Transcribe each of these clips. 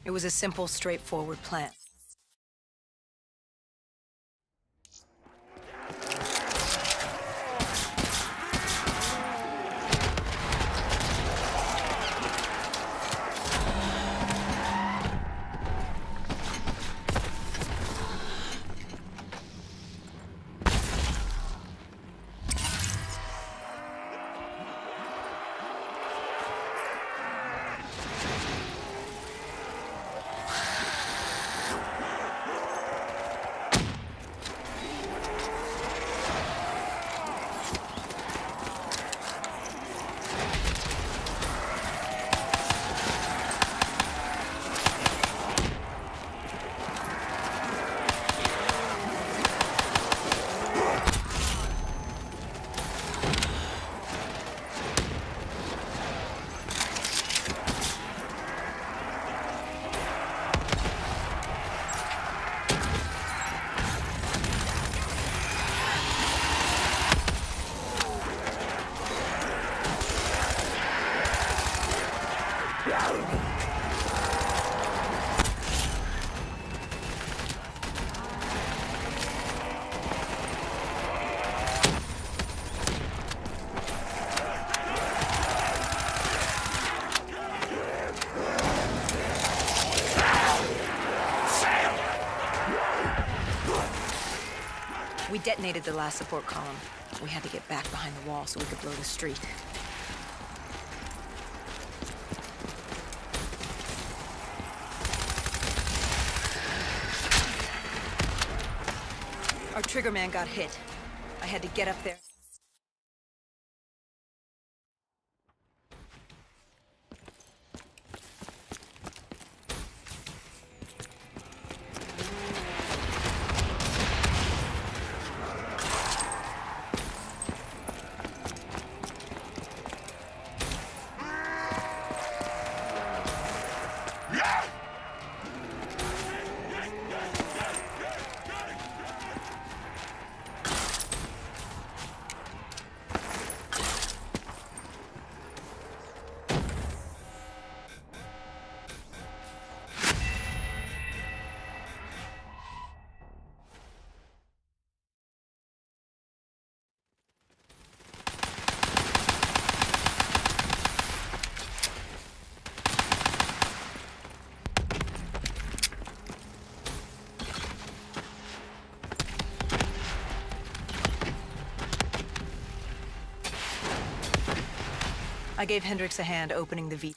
It was a simple, straightforward plan. We detonated the last support column. We had to get back behind the wall so we could blow the street. Our trigger man got hit. I had to get up there. I gave Hendricks a hand opening the V.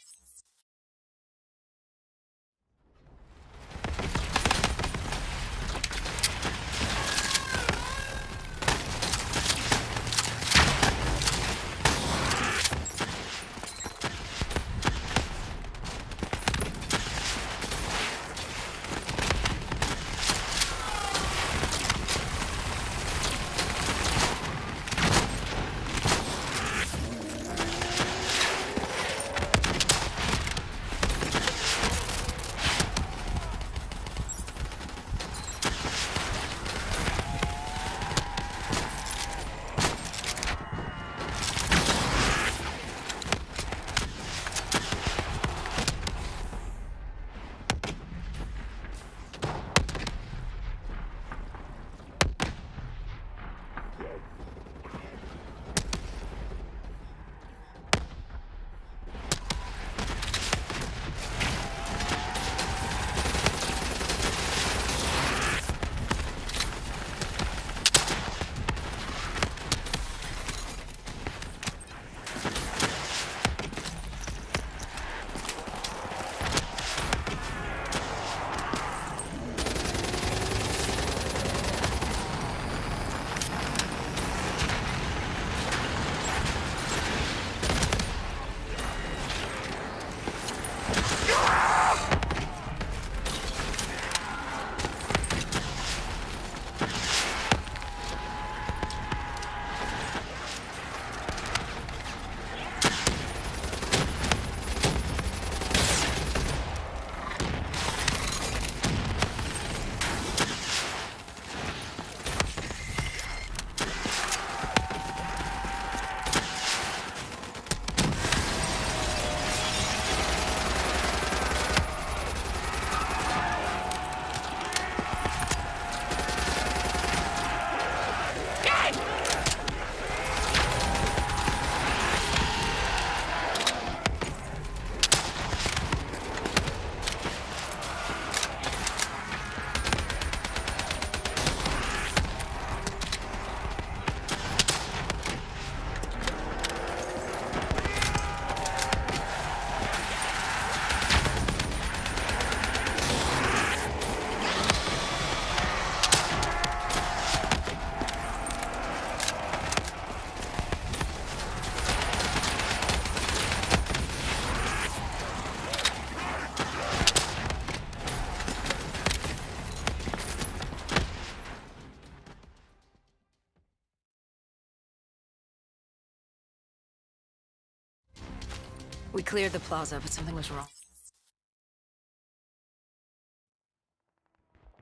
We cleared the plaza, but something was wrong.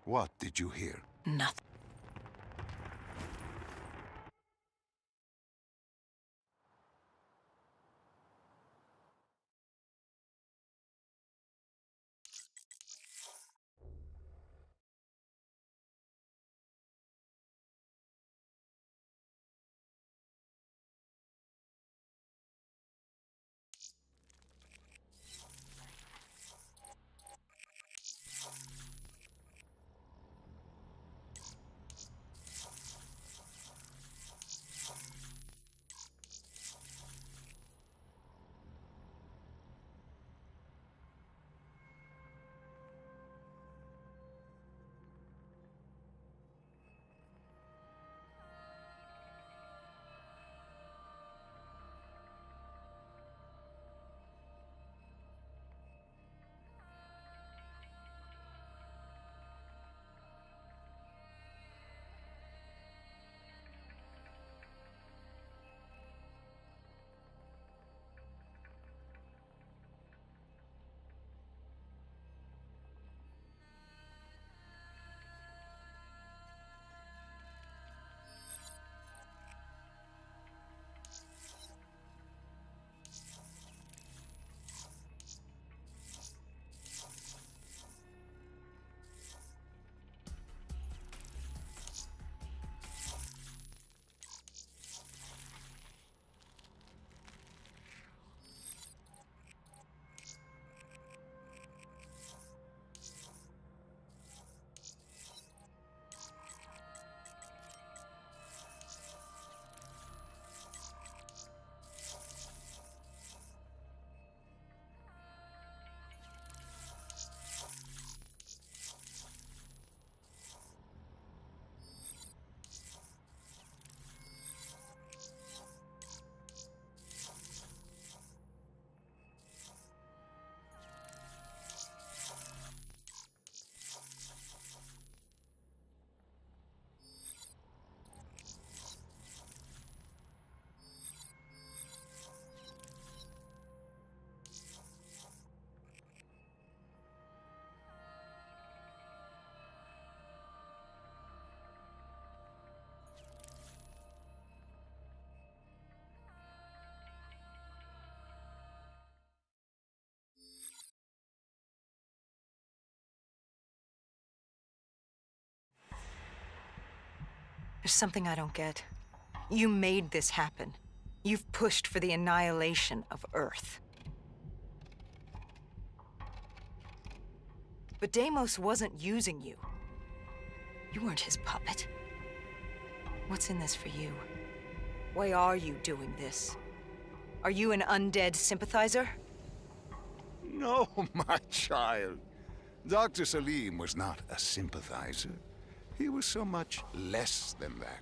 What did you hear? Nothing. There's something I don't get. You made this happen. You've pushed for the annihilation of Earth. But Deimos wasn't using you. You weren't his puppet. What's in this for you? Why are you doing this? Are you an undead sympathizer? No, my child. Dr. Salim was not a sympathizer. He was so much less than that.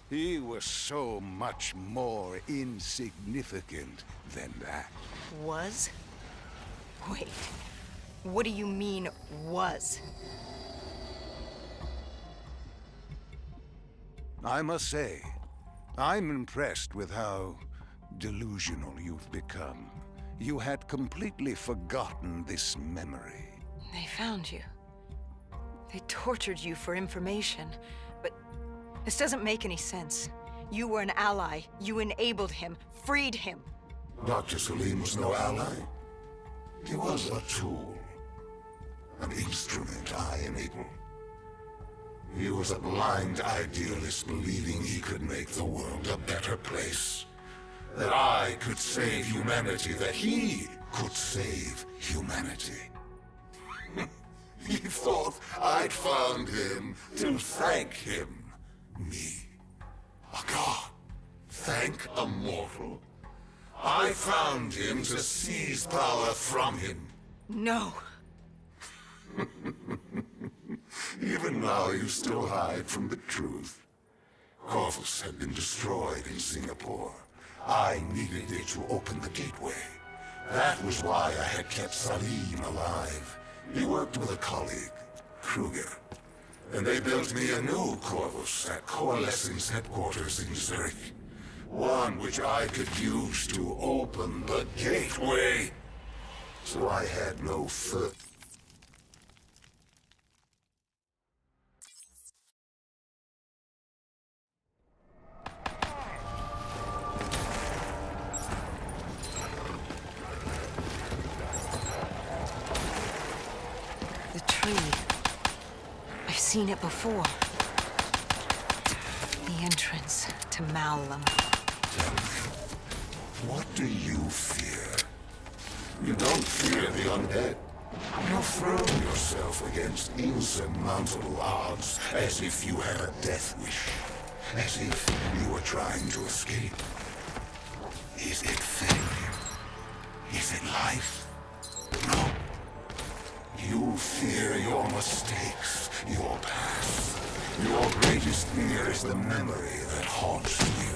He was so much more insignificant than that. Was? Wait. What do you mean, was? I must say, I'm impressed with how delusional you've become. You had completely forgotten this memory. They found you. They tortured you for information, but this doesn't make any sense. You were an ally. You enabled him, freed him. Dr. Salim was no ally. He was a tool. An instrument I enabled. He was a blind idealist believing he could make the world a better place. That I could save humanity, that he could save humanity. He thought I'd found him to thank him. Me. A god. Thank a mortal. I found him to seize power from him. No. Even now you still hide from the truth. Corvus had been destroyed in Singapore. I needed it to open the gateway. That was why I had kept Salim alive. He worked with a colleague, Kruger. And they built me a new Corvus at Coalescence headquarters in Zurich. One which I could use to open the gateway. So I had no further. The tree. I've seen it before. The entrance to Malum. Tell me, what do you fear? You don't fear the undead. You throw yourself against insurmountable odds as if you had a death wish. As if you were trying to escape. Is it failure? Is it life? No. You fear your mistakes, your past. Your greatest fear is the memory that haunts you.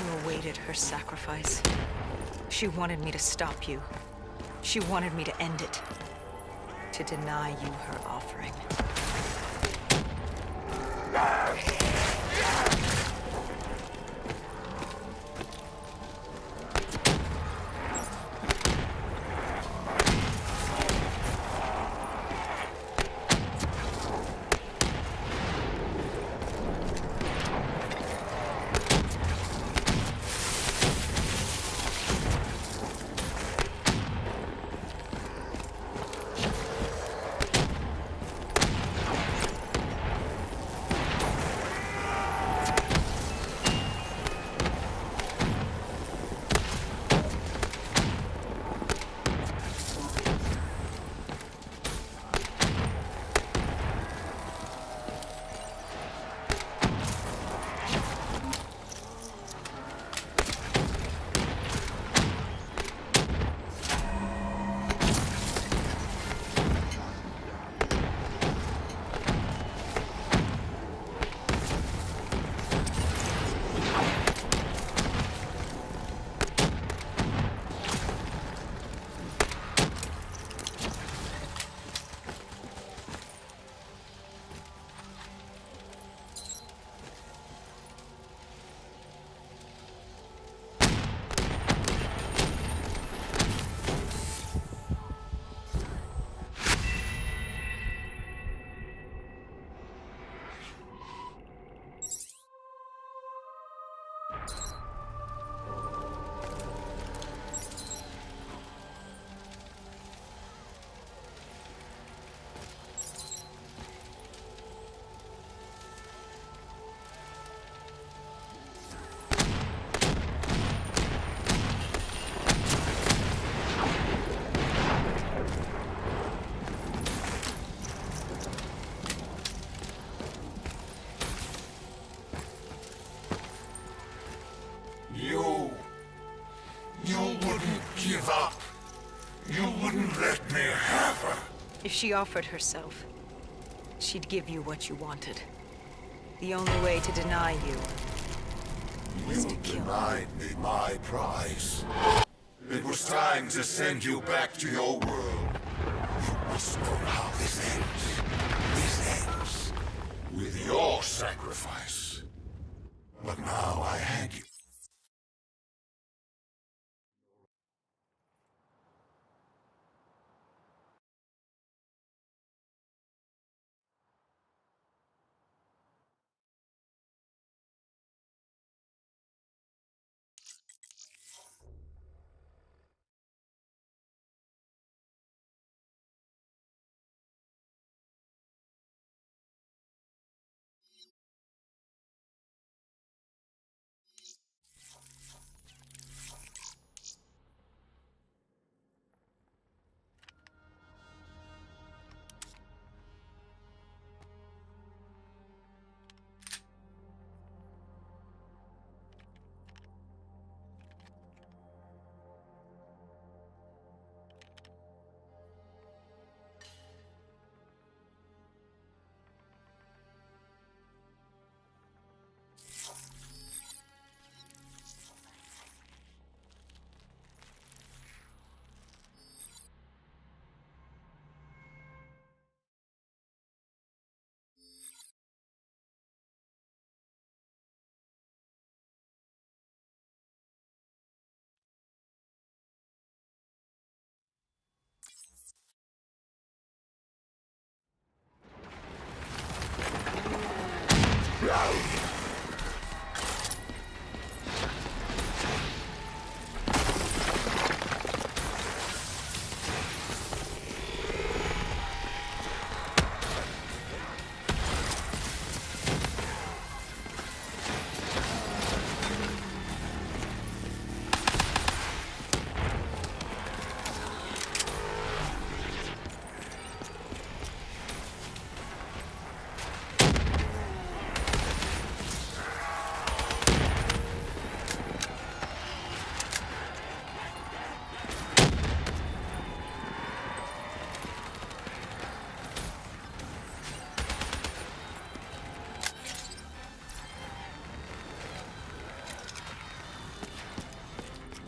You awaited her sacrifice. She wanted me to stop you. She wanted me to end it. To deny you her offering. You wouldn't give up. You wouldn't let me have her. If she offered herself, she'd give you what you wanted. The only way to deny you was to You kill. denied me my prize. It was time to send you back to your world. You must know how this ends. This ends with your sacrifice. But now I hand you.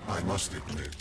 I must admit.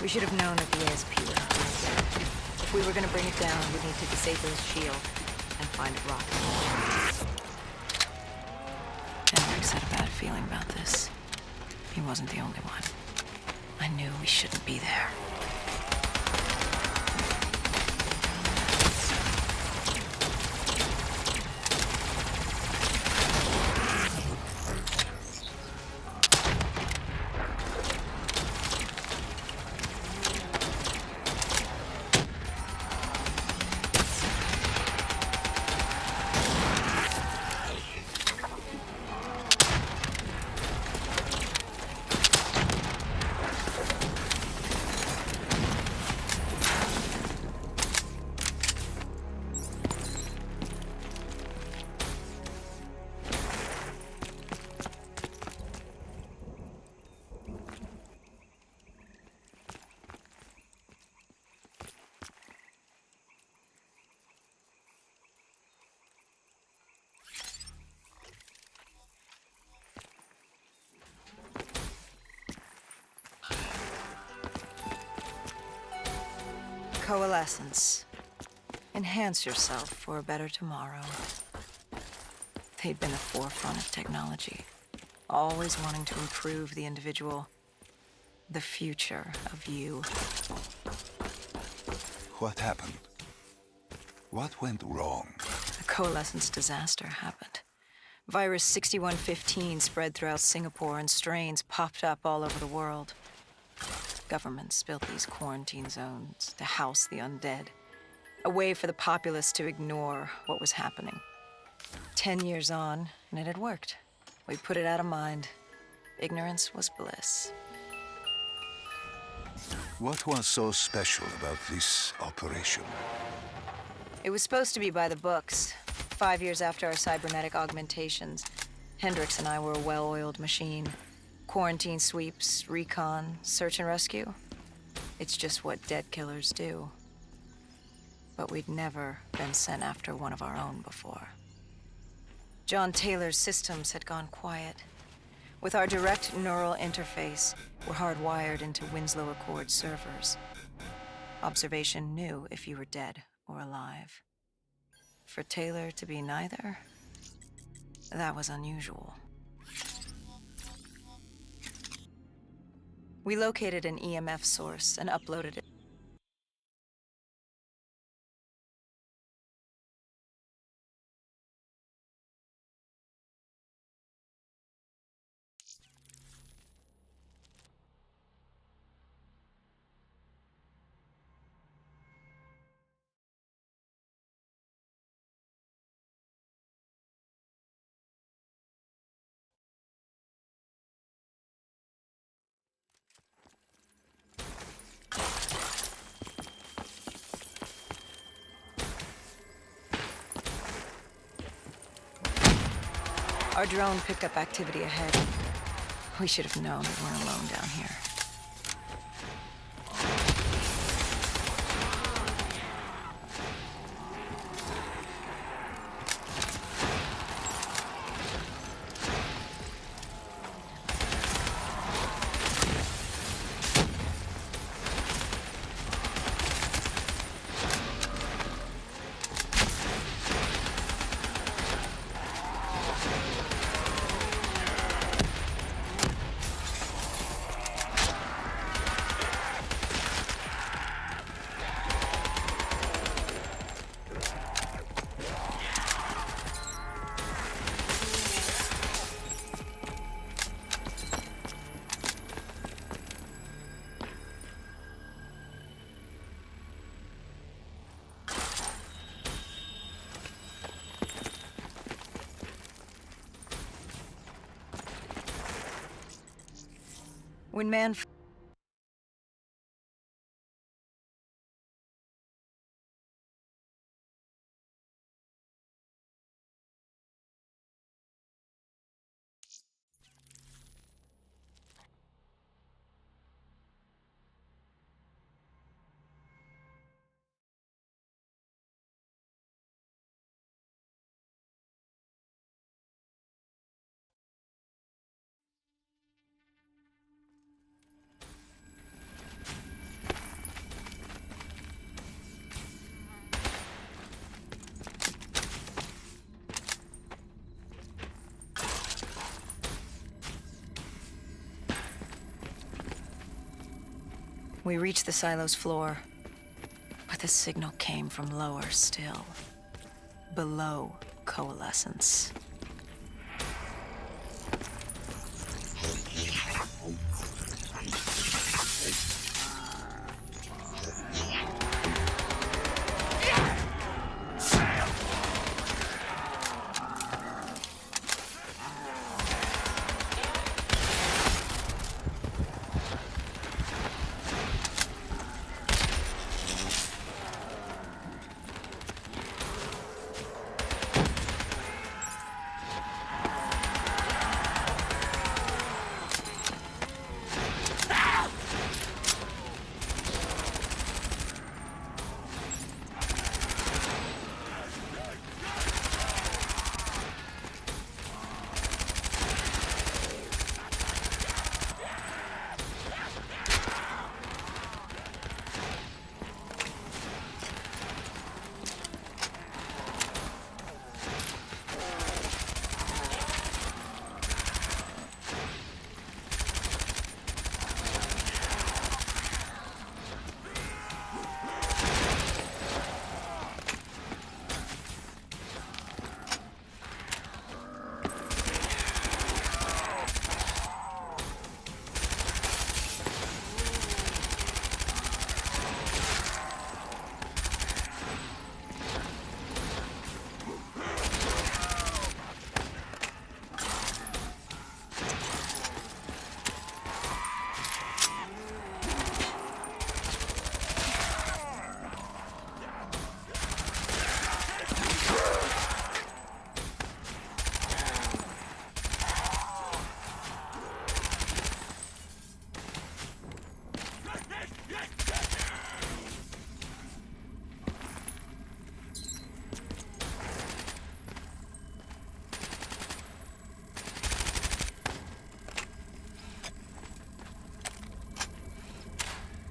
We should have known that the ASP would have it. If we were gonna bring it down, we'd need to disable his shield and find a rocket. Hendricks had a bad feeling about this. He wasn't the only one. I knew we shouldn't be there. Coalescence. Enhance yourself for a better tomorrow. They'd been the forefront of technology, always wanting to improve the individual, the future of you. What happened? What went wrong? A coalescence disaster happened. Virus 6115 spread throughout Singapore and strains popped up all over the world. Governments built these quarantine zones to house the undead, a way for the populace to ignore what was happening. 10 years on, and it had worked. We put it out of mind. Ignorance was bliss. What was so special about this operation? It was supposed to be by the books. 5 years after our cybernetic augmentations, Hendricks and I were a well-oiled machine. Quarantine sweeps, recon, search and rescue. It's just what dead killers do. But we'd never been sent after one of our own before. John Taylor's systems had gone quiet. With our direct neural interface, we're hardwired into Winslow Accord servers. Observation knew if you were dead or alive. For Taylor to be neither, that was unusual. We located an EMF source and uploaded it. Our drone picked up activity ahead. We should have known we weren't alone down here. When man... We reached the silo's floor, but the signal came from lower still, below coalescence.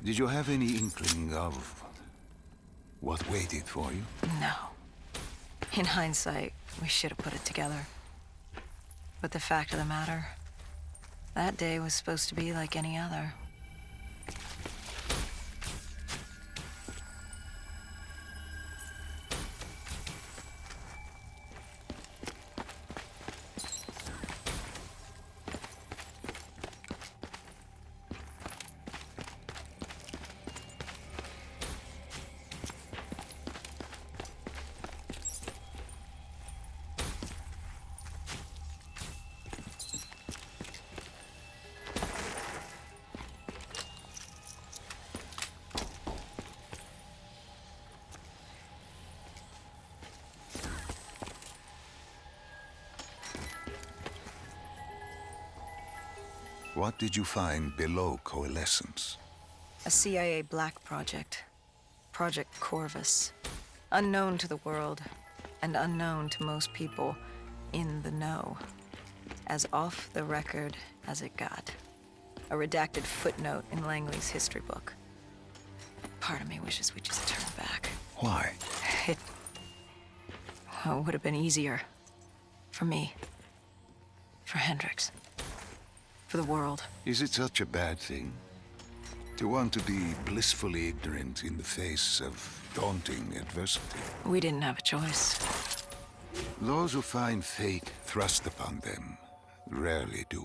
Did you have any inkling of what waited for you? No. In hindsight, we should have put it together. But the fact of the matter, that day was supposed to be like any other. What did you find below Coalescence? A CIA black project. Project Corvus. Unknown to the world, and unknown to most people in the know. As off the record as it got. A redacted footnote in Langley's history book. Part of me wishes we just turned back. Why? It would have been easier. For me. For Hendrix. For the world. Is it such a bad thing? To want to be blissfully ignorant in the face of daunting adversity? We didn't have a choice. Those who find fate thrust upon them rarely do.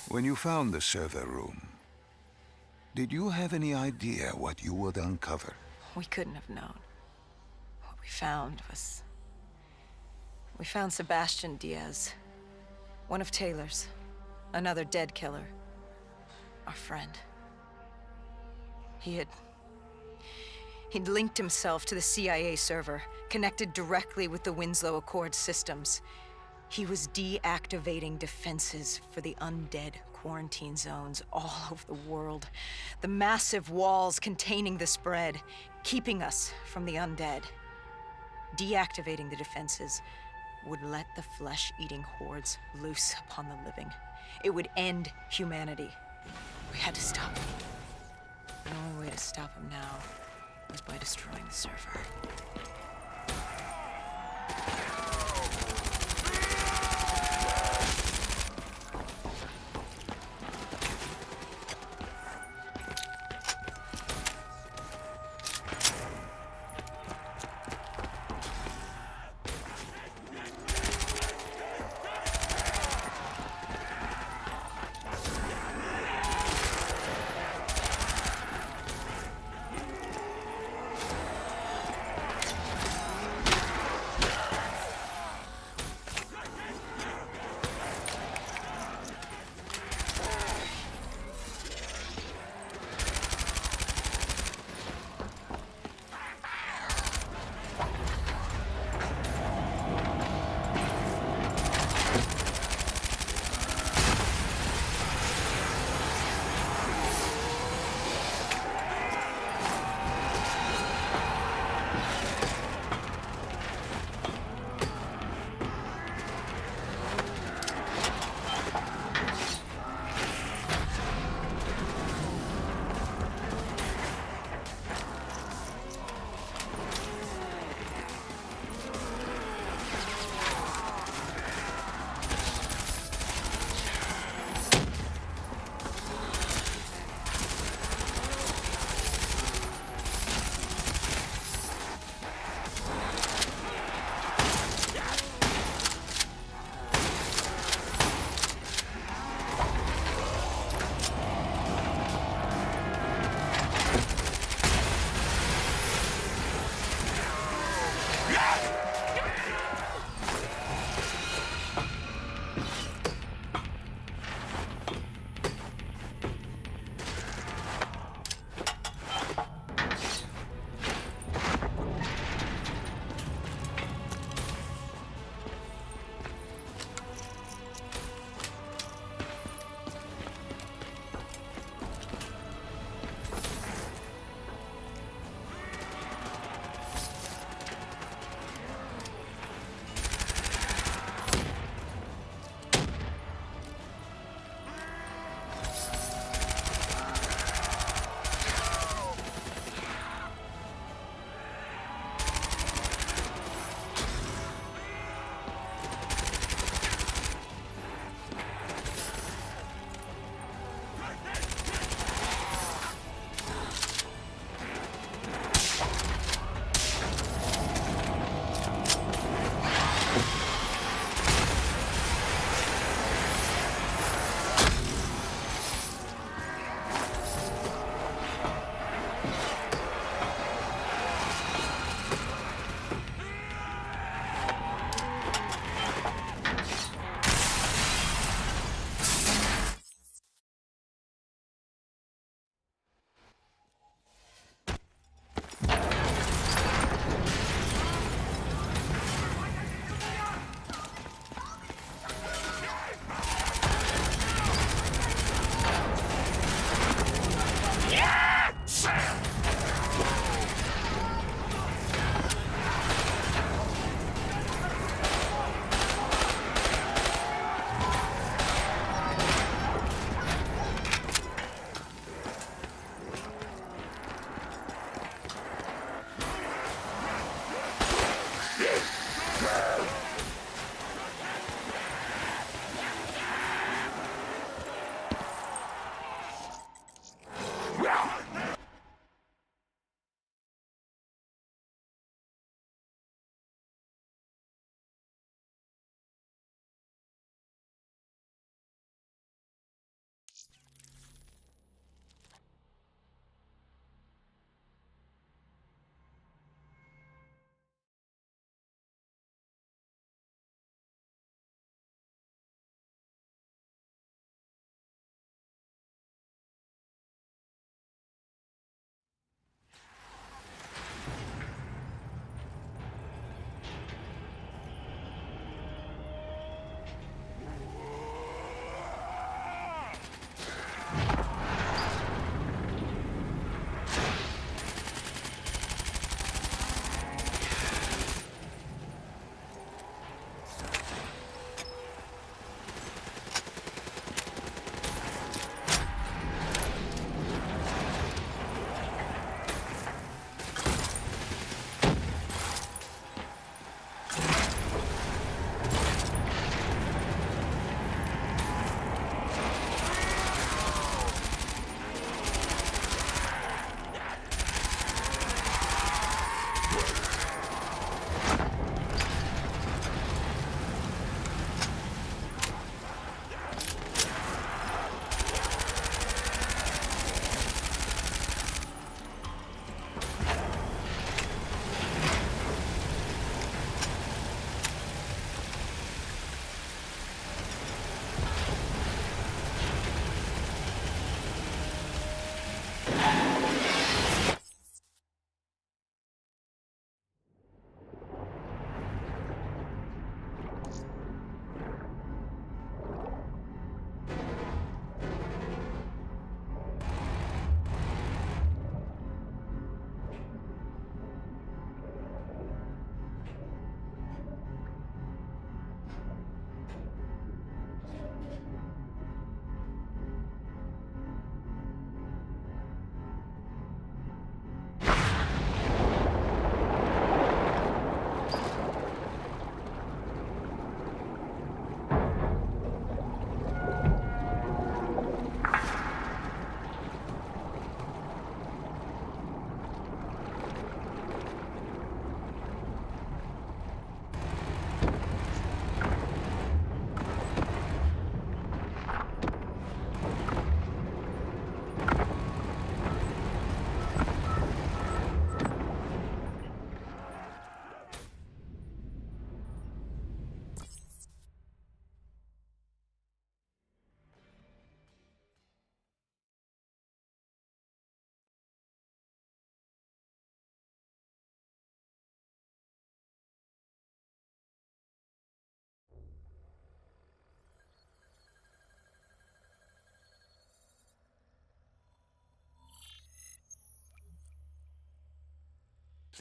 When you found the server room, did you have any idea what you would uncover? We couldn't have known. What we found was... We found Sebastian Diaz. One of Taylor's. Another dead killer. Our friend. He'd linked himself to the CIA server, connected directly with the Winslow Accord systems. He was deactivating defenses for the undead quarantine zones all over the world. The massive walls containing the spread, keeping us from the undead. Deactivating the defenses would let the flesh-eating hordes loose upon the living. It would end humanity. We had to stop him. The only way to stop him now was by destroying the server.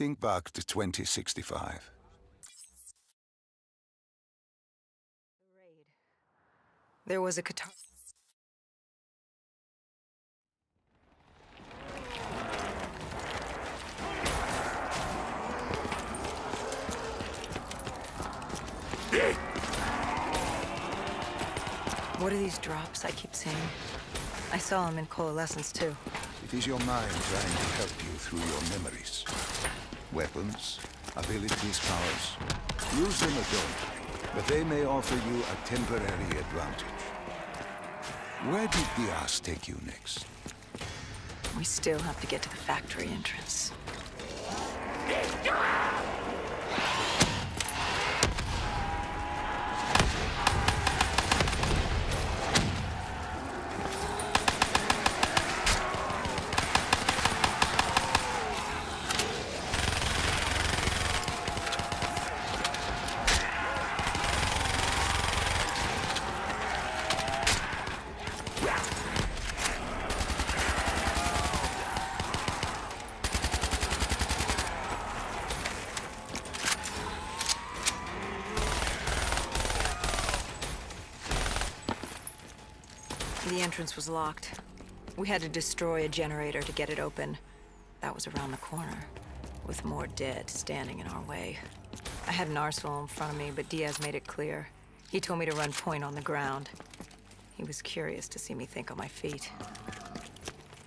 Think back to 2065. There was a guitar. What are these drops I keep seeing? I saw them in Coalescence, too. It is your mind trying to help you through your memories. Weapons, abilities, powers. Use them or don't, but they may offer you a temporary advantage. Where did Diaz take you next? We still have to get to the factory entrance. The entrance was locked. We had to destroy a generator to get it open. That was around the corner, with more dead standing in our way. I had an arsenal in front of me, but Diaz made it clear. He told me to run point on the ground. He was curious to see me think on my feet.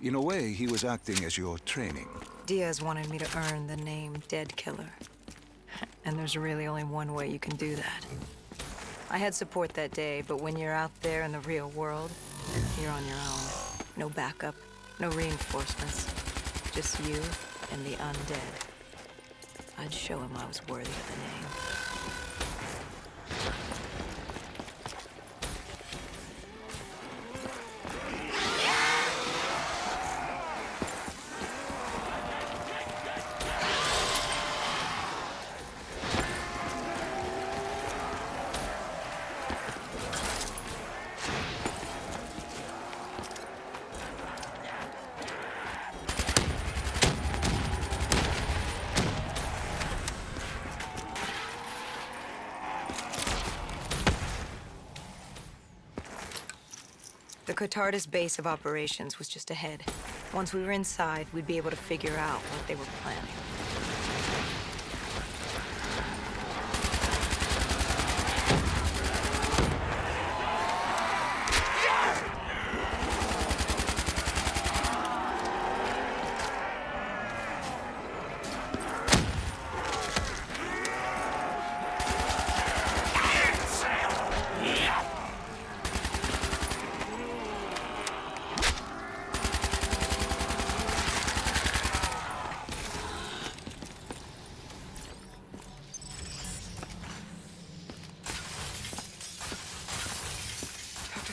In a way, he was acting as your training. Diaz wanted me to earn the name Dead Killer. And there's really only one way you can do that. I had support that day, but when you're out there in the real world, you're on your own. No backup, no reinforcements. Just you and the undead. I'd show him I was worthy of the name. The Cotardis base of operations was just ahead. Once we were inside, we'd be able to figure out what they were planning.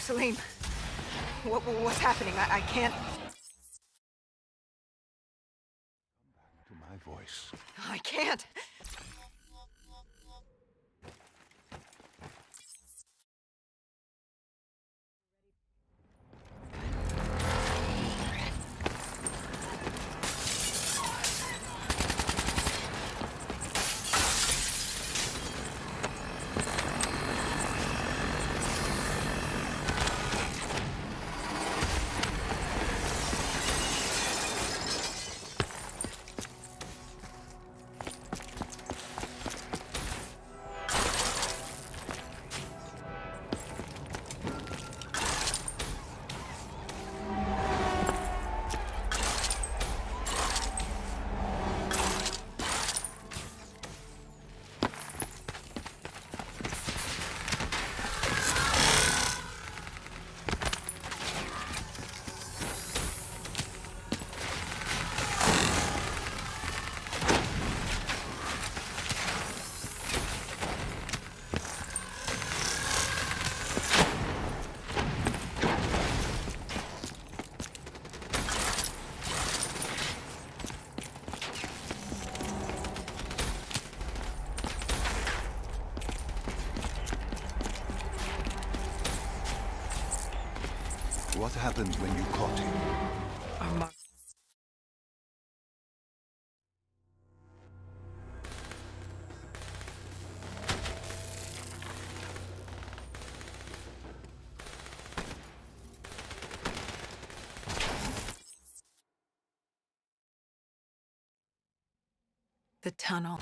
Salim, what's happening? I can't... To my voice. I can't. What happened when you caught him? Our The tunnel.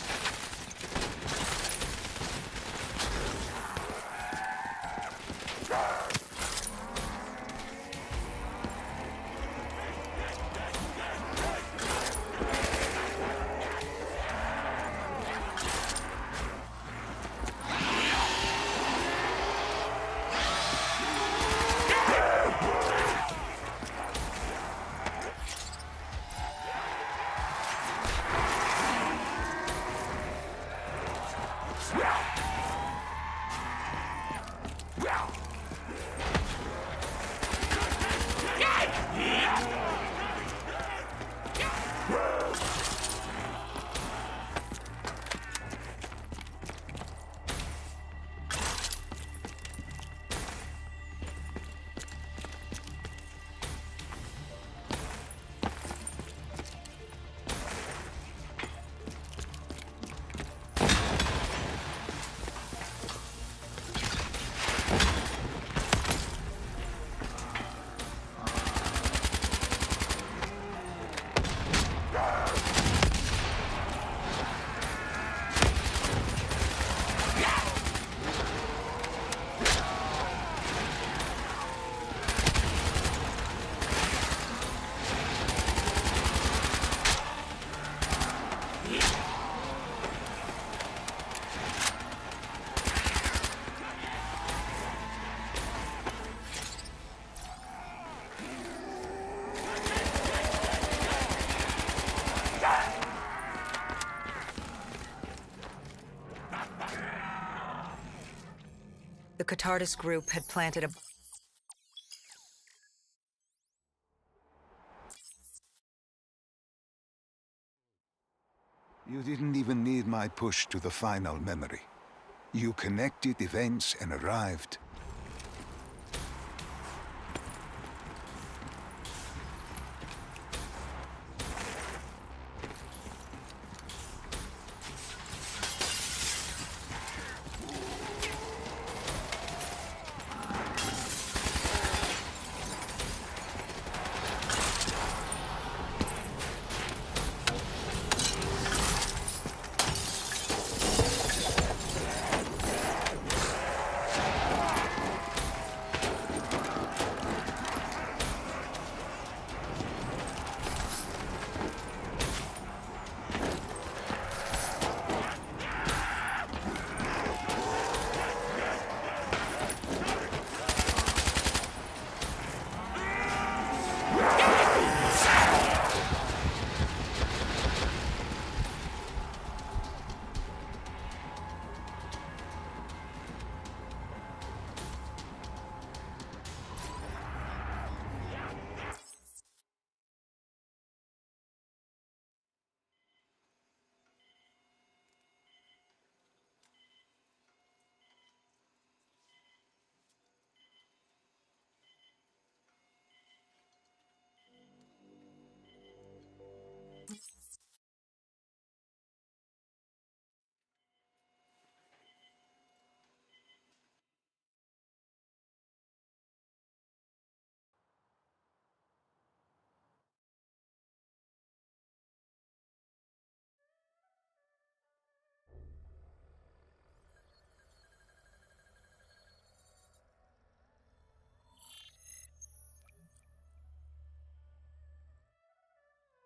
The Catardus group had planted a... You didn't even need my push to the final memory. You connected events and arrived.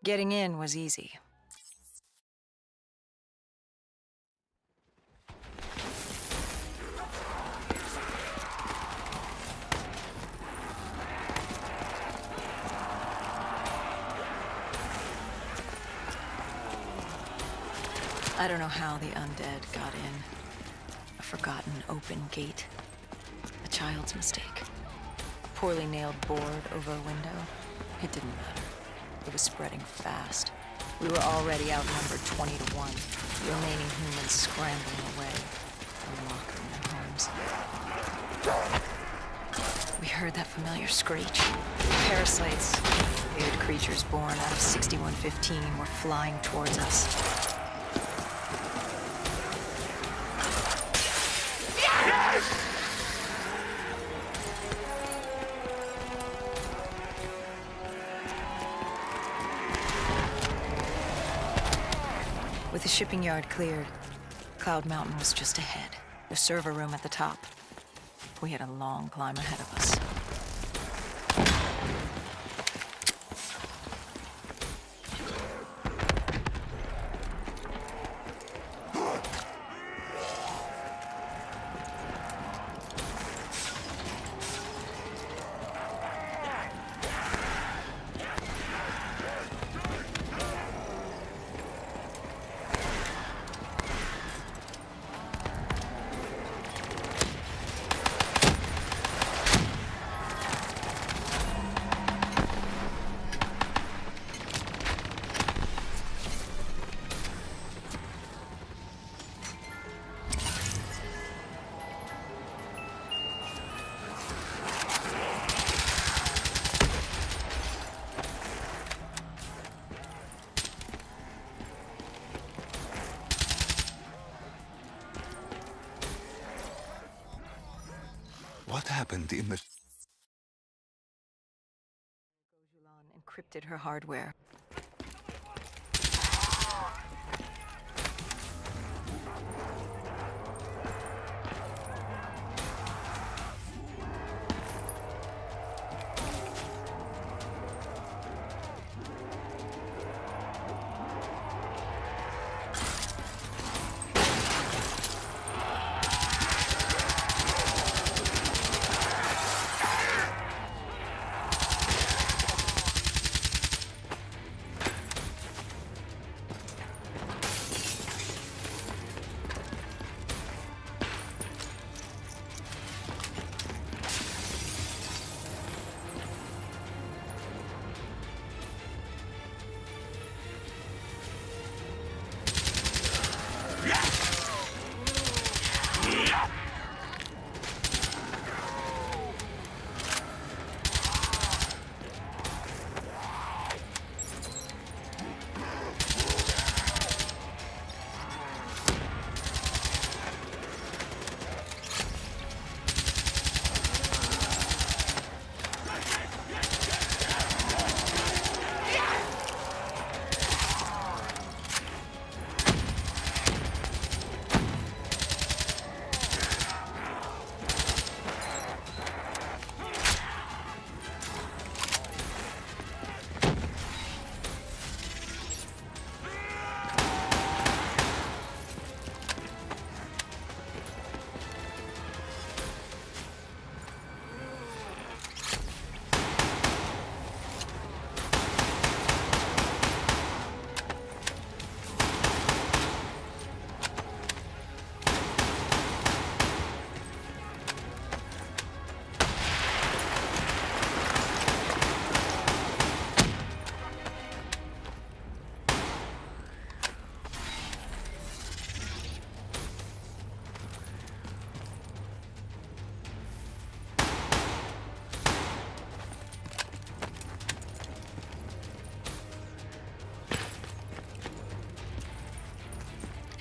Getting in was easy. I don't know how the undead got in. A forgotten open gate. A child's mistake. A poorly nailed board over a window. It didn't matter. It was spreading fast. We were already outnumbered 20 to 1. The remaining humans scrambling away, locked in their homes. We heard that familiar screech. Parasites, weird creatures born out of 6115, were flying towards us. With the shipping yard cleared, Cloud Mountain was just ahead. The server room at the top. We had a long climb ahead of us. What happened in the... Encrypted her hardware.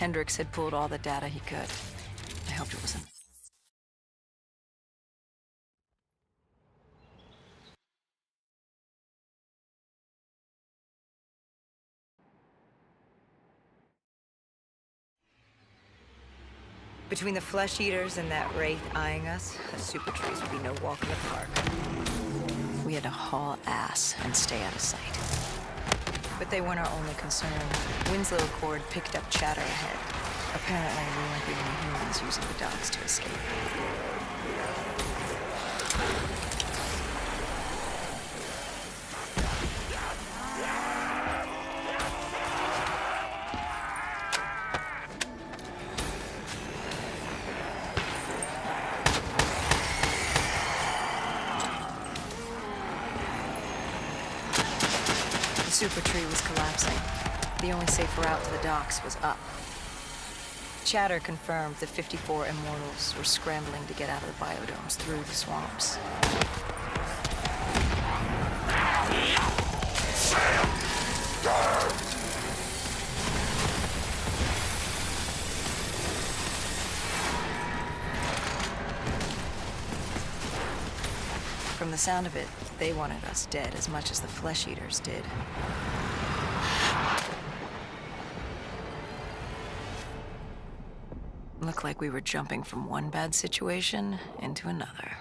Hendricks had pulled all the data he could. I hoped it wasn't. Between the flesh eaters and that wraith eyeing us, the super trees would be no walk in the park. We had to haul ass and stay out of sight. But they weren't our only concern. Winslow Accord picked up chatter ahead. Apparently, we weren't the only humans using the docks to escape. The super tree was collapsing. The only safe route to the docks was up. Chatter confirmed the 54 immortals were scrambling to get out of the biodomes through the swamps. From the sound of it, they wanted us dead as much as the flesh eaters did. Looked like we were jumping from one bad situation into another.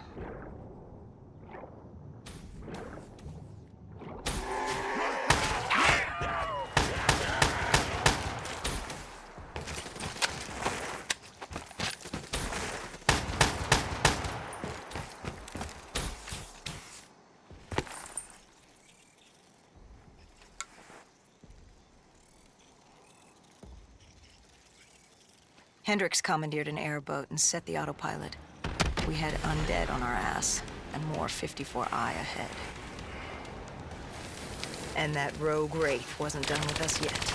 Hendricks commandeered an airboat and set the autopilot. We had undead on our ass, and more 54I ahead. And that rogue wraith wasn't done with us yet.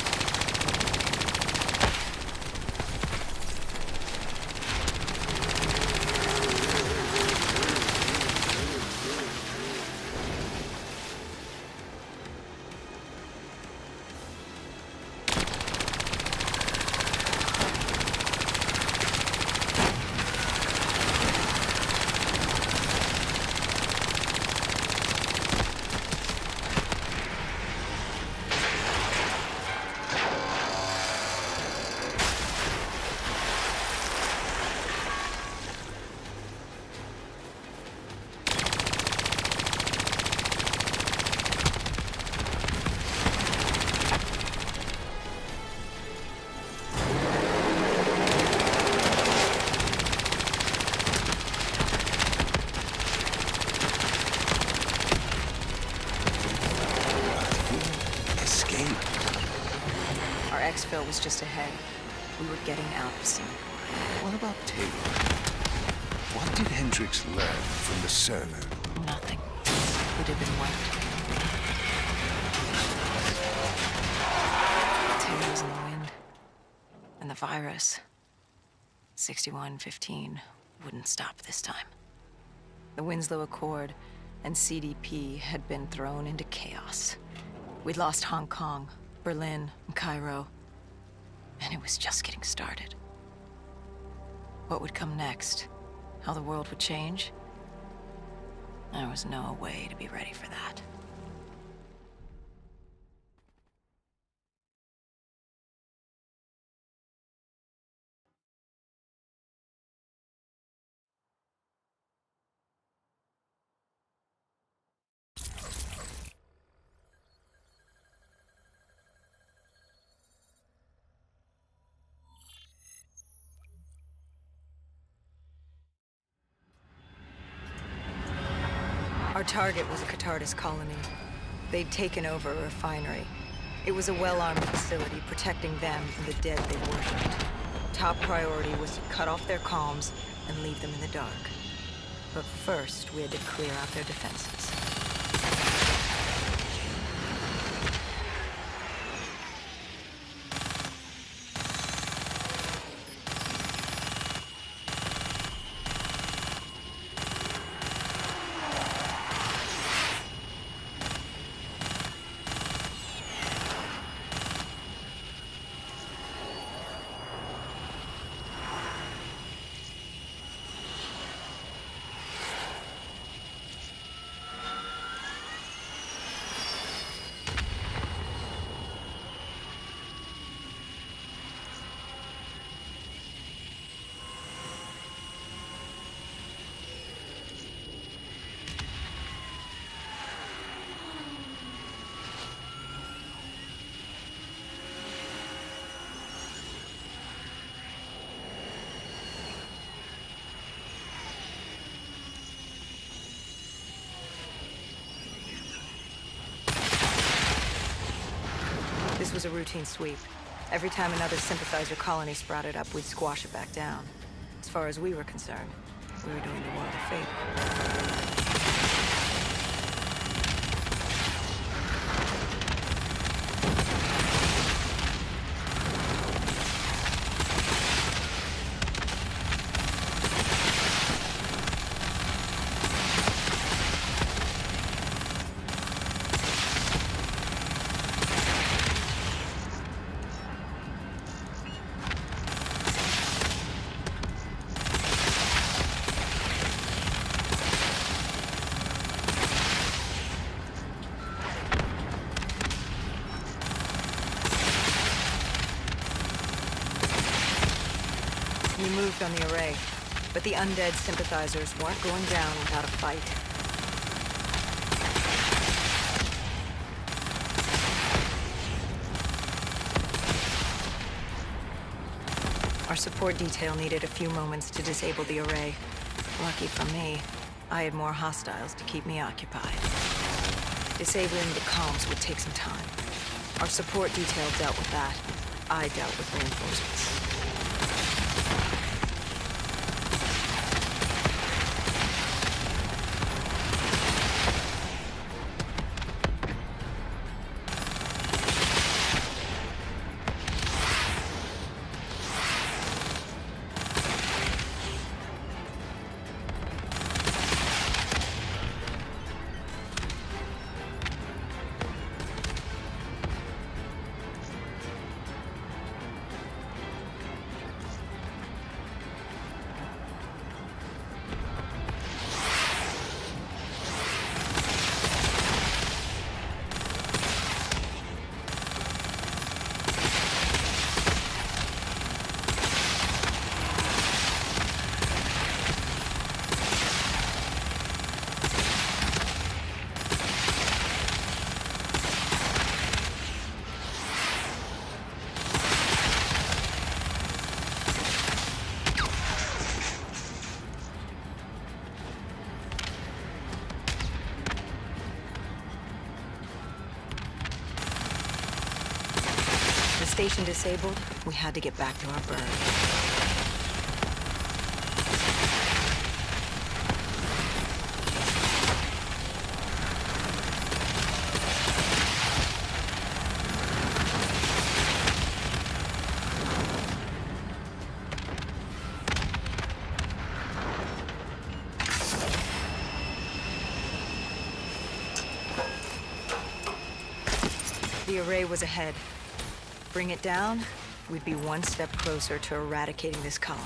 Exfil was just ahead. We were getting out of Singapore. What about Taylor? What did Hendricks learn from the server? Nothing. We'd have been wiped. Taylor was in the wind. And the virus, 6115, wouldn't stop this time. The Winslow Accord and CDP had been thrown into chaos. We'd lost Hong Kong, Berlin, and Cairo. And it was just getting started. What would come next? How the world would change? There was no way to be ready for that. Our target was a Catardus colony. They'd taken over a refinery. It was a well-armed facility protecting them and the dead they worshipped. Top priority was to cut off their comms and leave them in the dark. But first, we had to clear out their defenses. This was a routine sweep. Every time another sympathizer colony sprouted up, we'd squash it back down. As far as we were concerned, we were doing the world a favor. We moved on the array, but the undead sympathizers weren't going down without a fight. Our support detail needed a few moments to disable the array. Lucky for me, I had more hostiles to keep me occupied. Disabling the comms would take some time. Our support detail dealt with that. I dealt with reinforcements. Station disabled, we had to get back to our bird. The array was ahead. Bring it down, we'd be one step closer to eradicating this colony.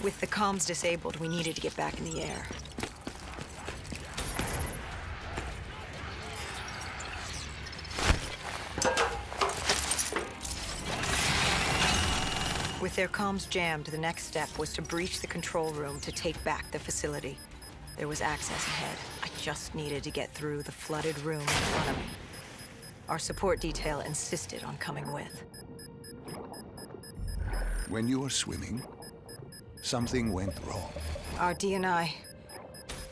With the comms disabled, we needed to get back in the air. With their comms jammed, the next step was to breach the control room to take back the facility. There was access ahead. I just needed to get through the flooded room in front of me. Our support detail insisted on coming with. When you were swimming, something went wrong. Our D&I...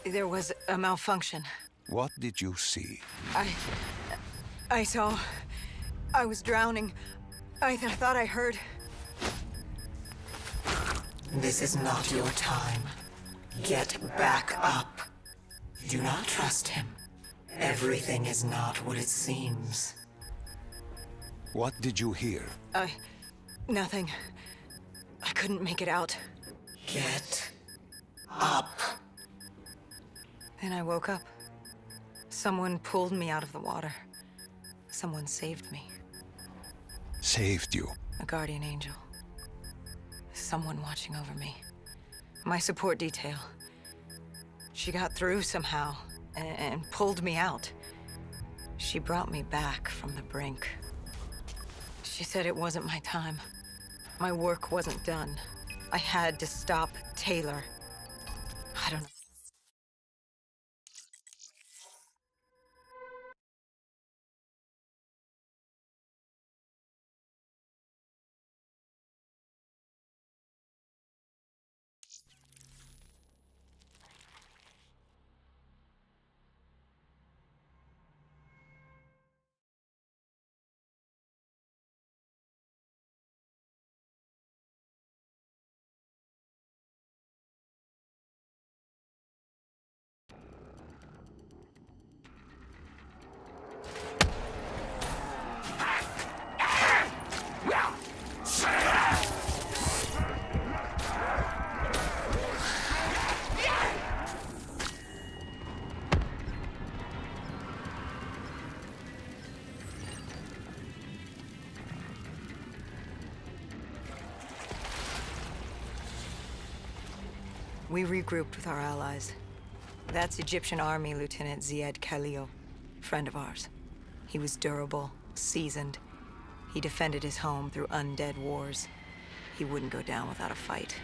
there was a malfunction. What did you see? I saw... I was drowning. I thought I heard... This is not your time. Get back up. Do not trust him. Everything is not what it seems. What did you hear? Nothing. I couldn't make it out. Get up. Then I woke up. Someone pulled me out of the water. Someone saved me. Saved you. A guardian angel. Someone watching over me. My support detail. She got through somehow and pulled me out. She brought me back from the brink. She said it wasn't my time. My work wasn't done. I had to stop Taylor. I don't know. We regrouped with our allies. That's Egyptian Army Lieutenant Ziad Khalil, friend of ours. He was durable, seasoned. He defended his home through undead wars. He wouldn't go down without a fight.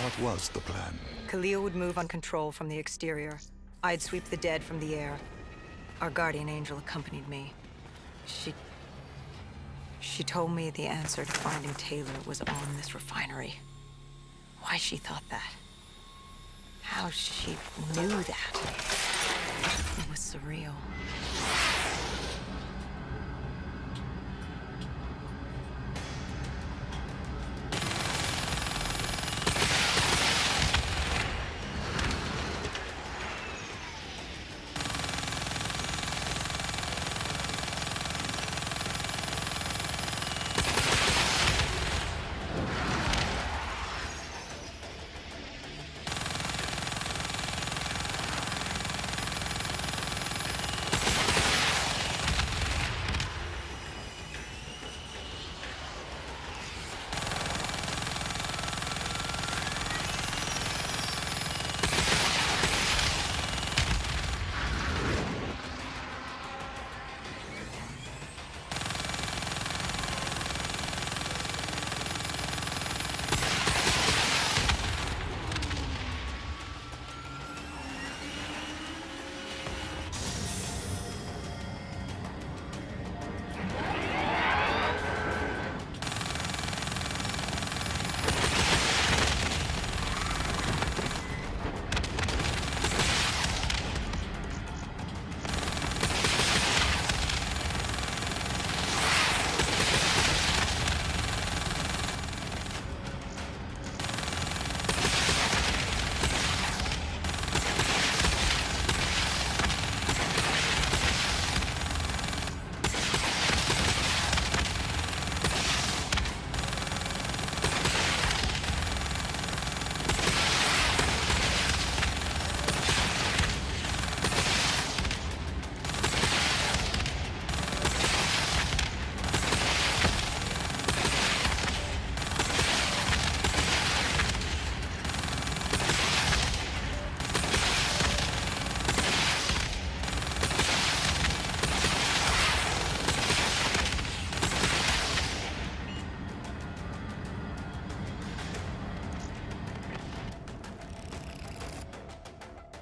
What was the plan? Khalil would move on control from the exterior. I'd sweep the dead from the air. Our guardian angel accompanied me. She told me the answer to finding Taylor was on this refinery. Why she thought that. How she knew that. It was surreal.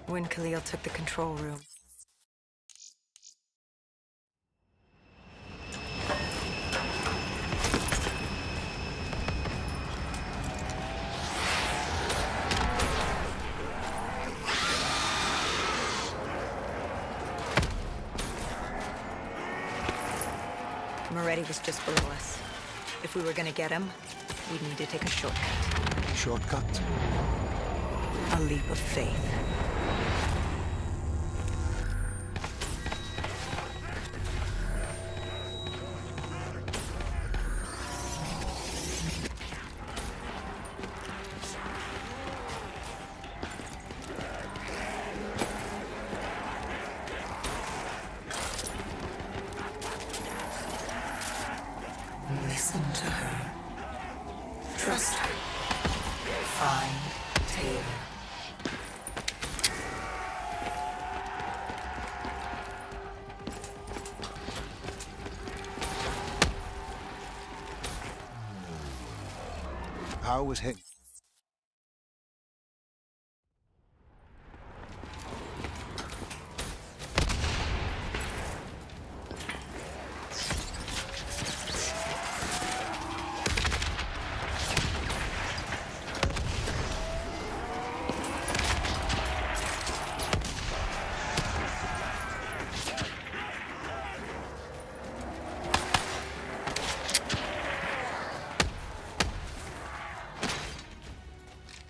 When Khalil took the control room. Moretti was just below us. If we were gonna get him, we'd need to take a shortcut. Shortcut? A leap of faith. Listen to her. Trust her. Find Taylor. How was Hen...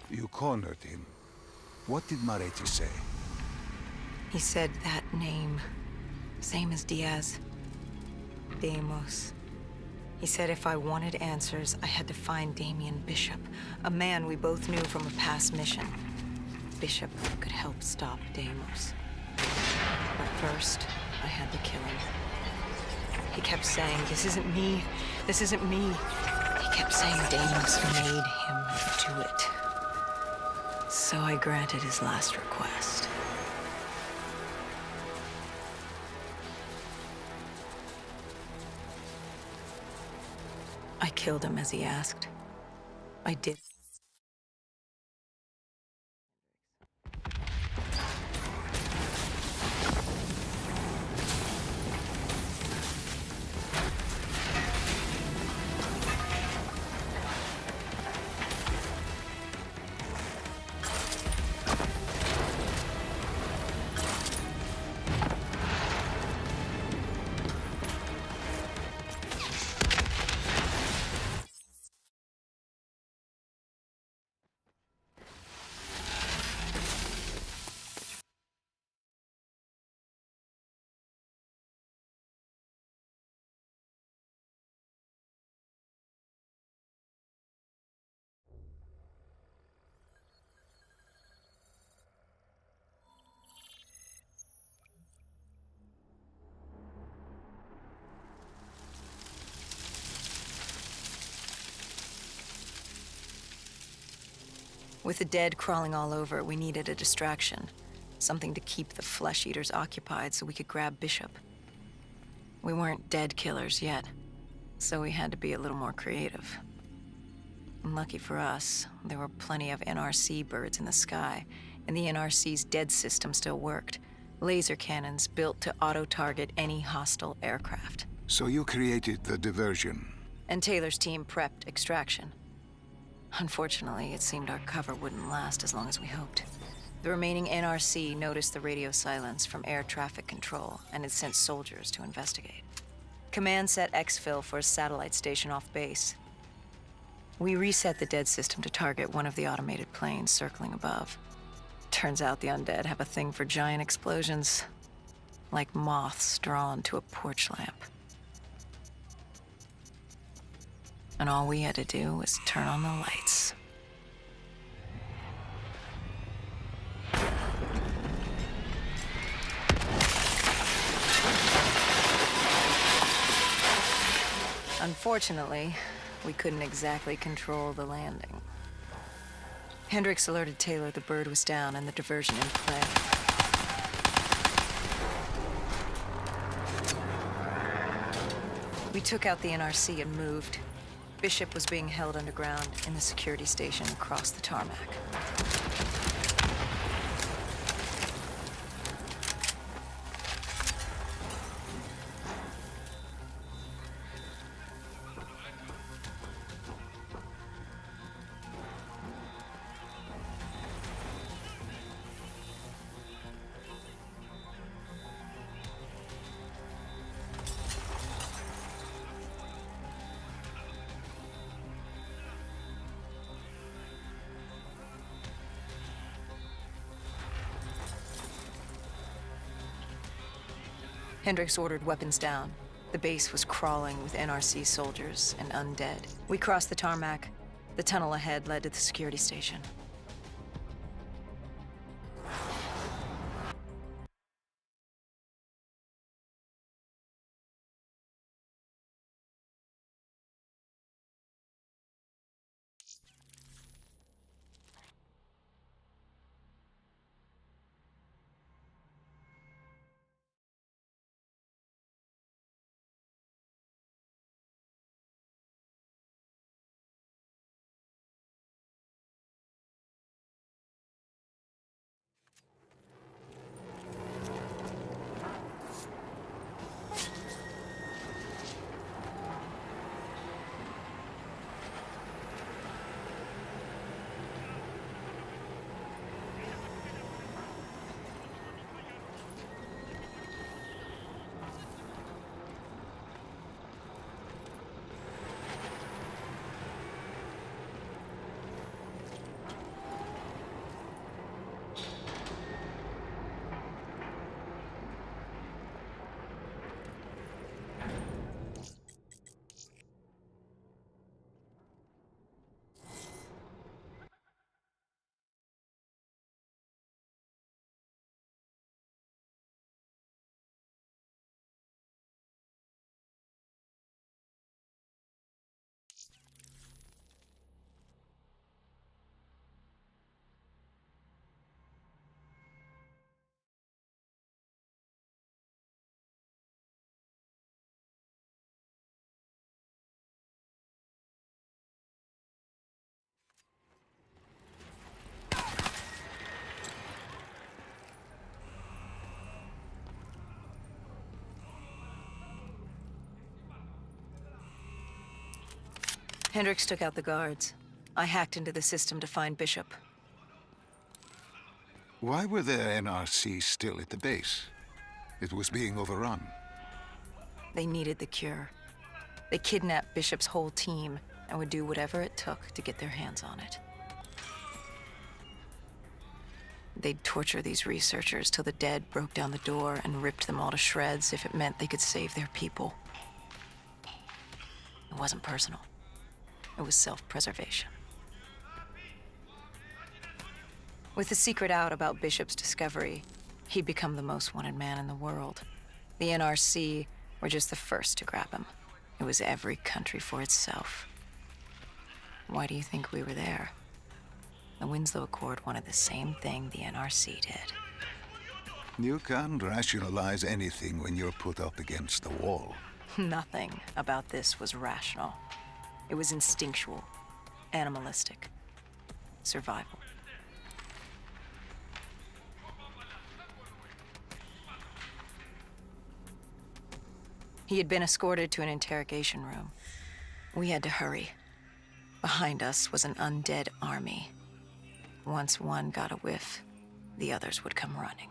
You cornered him. What did Mareti say? He said that name. Same as Diaz. Deimos. He said if I wanted answers, I had to find Damien Bishop, a man we both knew from a past mission. Bishop could help stop Deimos. But first, I had to kill him. He kept saying, this isn't me, this isn't me. He kept saying Deimos made him do it. So I granted his last request. I killed him as he asked. I did. With the dead crawling all over, we needed a distraction. Something to keep the flesh eaters occupied so we could grab Bishop. We weren't dead killers yet, so we had to be a little more creative. And lucky for us, there were plenty of NRC birds in the sky, and the NRC's dead system still worked. Laser cannons built to auto-target any hostile aircraft. So you created the diversion. And Taylor's team prepped extraction. Unfortunately, it seemed our cover wouldn't last as long as we hoped. The remaining NRC noticed the radio silence from air traffic control and had sent soldiers to investigate. Command set exfil for a satellite station off base. We reset the dead system to target one of the automated planes circling above. Turns out the undead have a thing for giant explosions, like moths drawn to a porch lamp. And all we had to do was turn on the lights. Unfortunately, we couldn't exactly control the landing. Hendricks alerted Taylor the bird was down and the diversion in play. We took out the NRC and moved. Bishop was being held underground in the security station across the tarmac. Hendricks ordered weapons down. The base was crawling with NRC soldiers and undead. We crossed the tarmac. The tunnel ahead led to the security station. Hendricks took out the guards. I hacked into the system to find Bishop. Why were the NRC still at the base? It was being overrun. They needed the cure. They kidnapped Bishop's whole team and would do whatever it took to get their hands on it. They'd torture these researchers till the dead broke down the door and ripped them all to shreds if it meant they could save their people. It wasn't personal. It was self-preservation. With the secret out about Bishop's discovery, he'd become the most wanted man in the world. The NRC were just the first to grab him. It was every country for itself. Why do you think we were there? The Winslow Accord wanted the same thing the NRC did. You can't rationalize anything when you're put up against the wall. Nothing about this was rational. It was instinctual, animalistic, survival. He had been escorted to an interrogation room. We had to hurry. Behind us was an undead army. Once one got a whiff, the others would come running.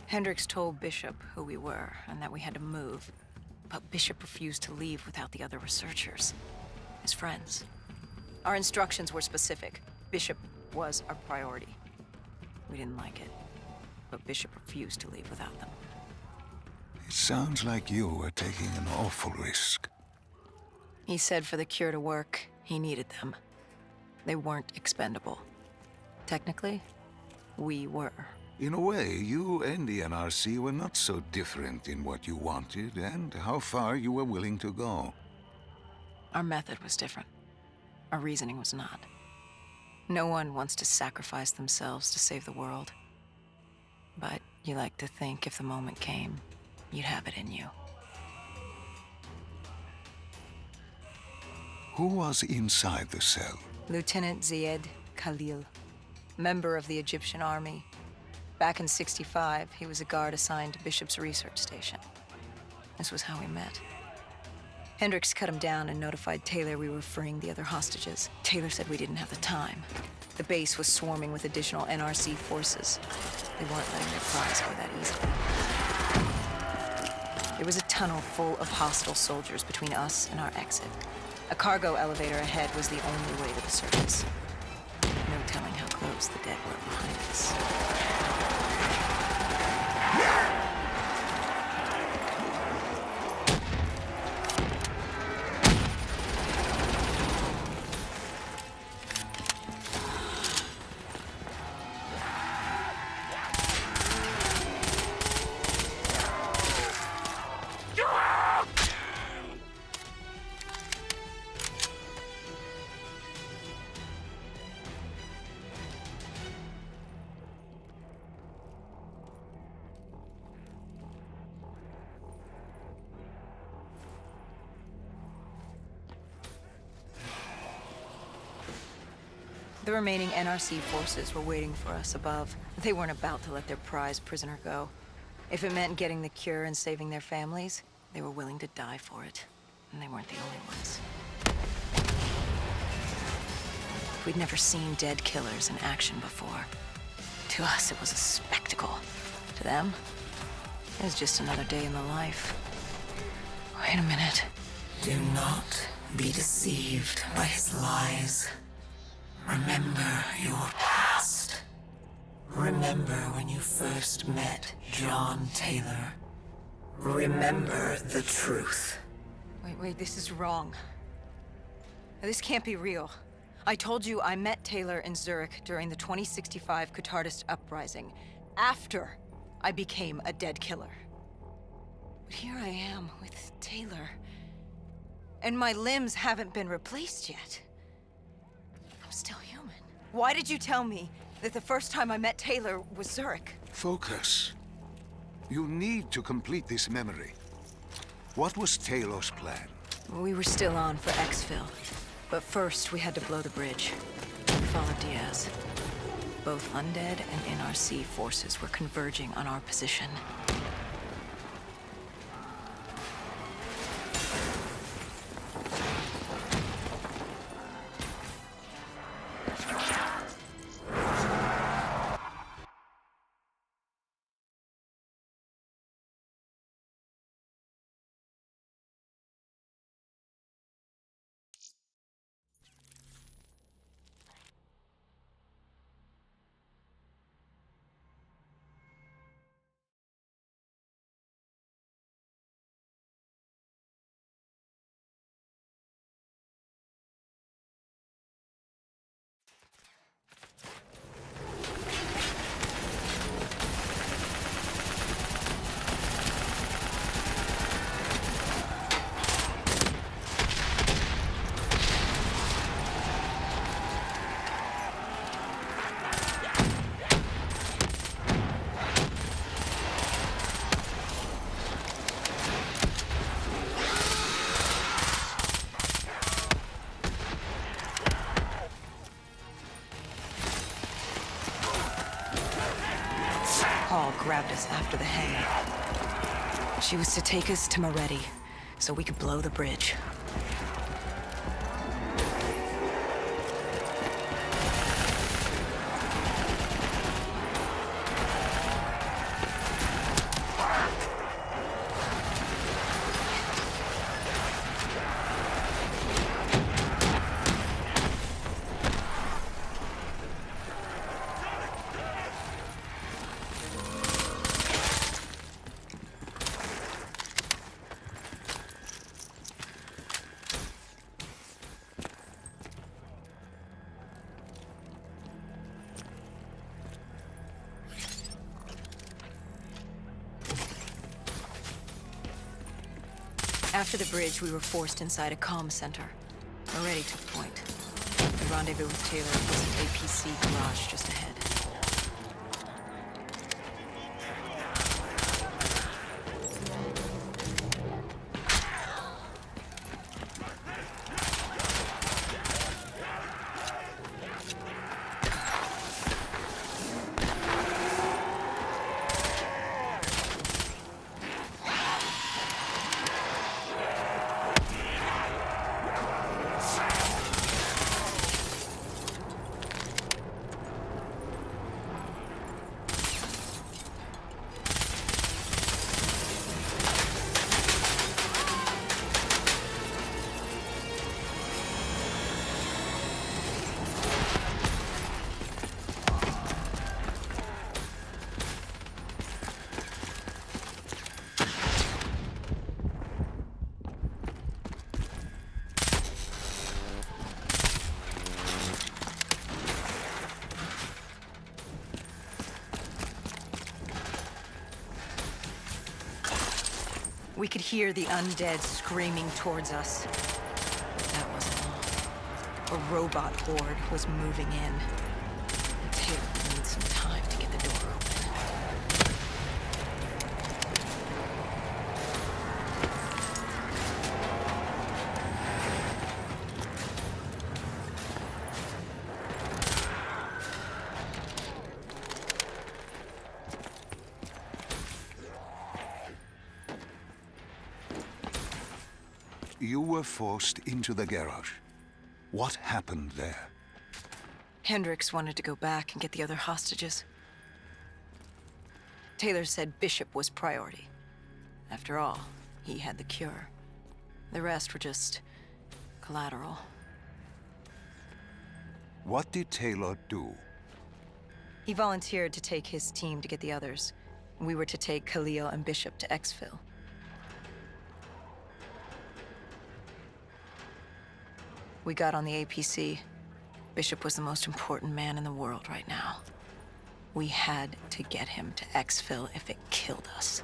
Hendricks told Bishop who we were and that we had to move, but Bishop refused to leave without the other researchers, his friends. Our instructions were specific. Bishop was our priority. We didn't like it, but Bishop refused to leave without them. It sounds like you were taking an awful risk. He said for the cure to work, he needed them. They weren't expendable. Technically, we were. In a way, you and the NRC were not so different in what you wanted and how far you were willing to go. Our method was different. Our reasoning was not. No one wants to sacrifice themselves to save the world. But you like to think if the moment came, you'd have it in you. Who was inside the cell? Lieutenant Ziyed Khalil, member of the Egyptian army. Back in '65, he was a guard assigned to Bishop's research station. This was how we met. Hendricks cut him down and notified Taylor we were freeing the other hostages. Taylor said we didn't have the time. The base was swarming with additional NRC forces. They weren't letting their prize go that easily. There was a tunnel full of hostile soldiers between us and our exit. A cargo elevator ahead was the only way to the surface. No telling how close the dead were behind us. The remaining NRC forces were waiting for us above. They weren't about to let their prize prisoner go. If it meant getting the cure and saving their families, they were willing to die for it. And they weren't the only ones. We'd never seen dead killers in action before. To us, it was a spectacle. To them, it was just another day in the life. Wait a minute. Do not be deceived by his lies. Remember your past. Remember when you first met John Taylor. Remember the truth. Wait, this is wrong. This can't be real. I told you I met Taylor in Zurich during the 2065 Catardist Uprising, after I became a dead killer. But here I am with Taylor, and my limbs haven't been replaced yet. I'm still human. Why did you tell me that the first time I met Taylor was Zurich? Focus. You need to complete this memory. What was Taylor's plan? We were still on for exfil, but first we had to blow the bridge. We followed Diaz. Both undead and NRC forces were converging on our position. Paul grabbed us after the hang. She was to take us to Moretti, so we could blow the bridge. After the bridge, we were forced inside a comm center. Moretti took point. The rendezvous with Taylor was an APC garage just ahead. We could hear the undead screaming towards us. But that wasn't all. A robot horde was moving in. And Taylor would need some time to get the door open. you were forced into the garage. What happened there? Hendricks wanted to go back and get the other hostages. Taylor said Bishop was priority. After all, he had the cure. The rest were just collateral. What did Taylor do? He volunteered to take his team to get the others. We were to take Khalil and Bishop to exfil. We got on the APC. Bishop was the most important man in the world right now. We had to get him to exfil if it killed us.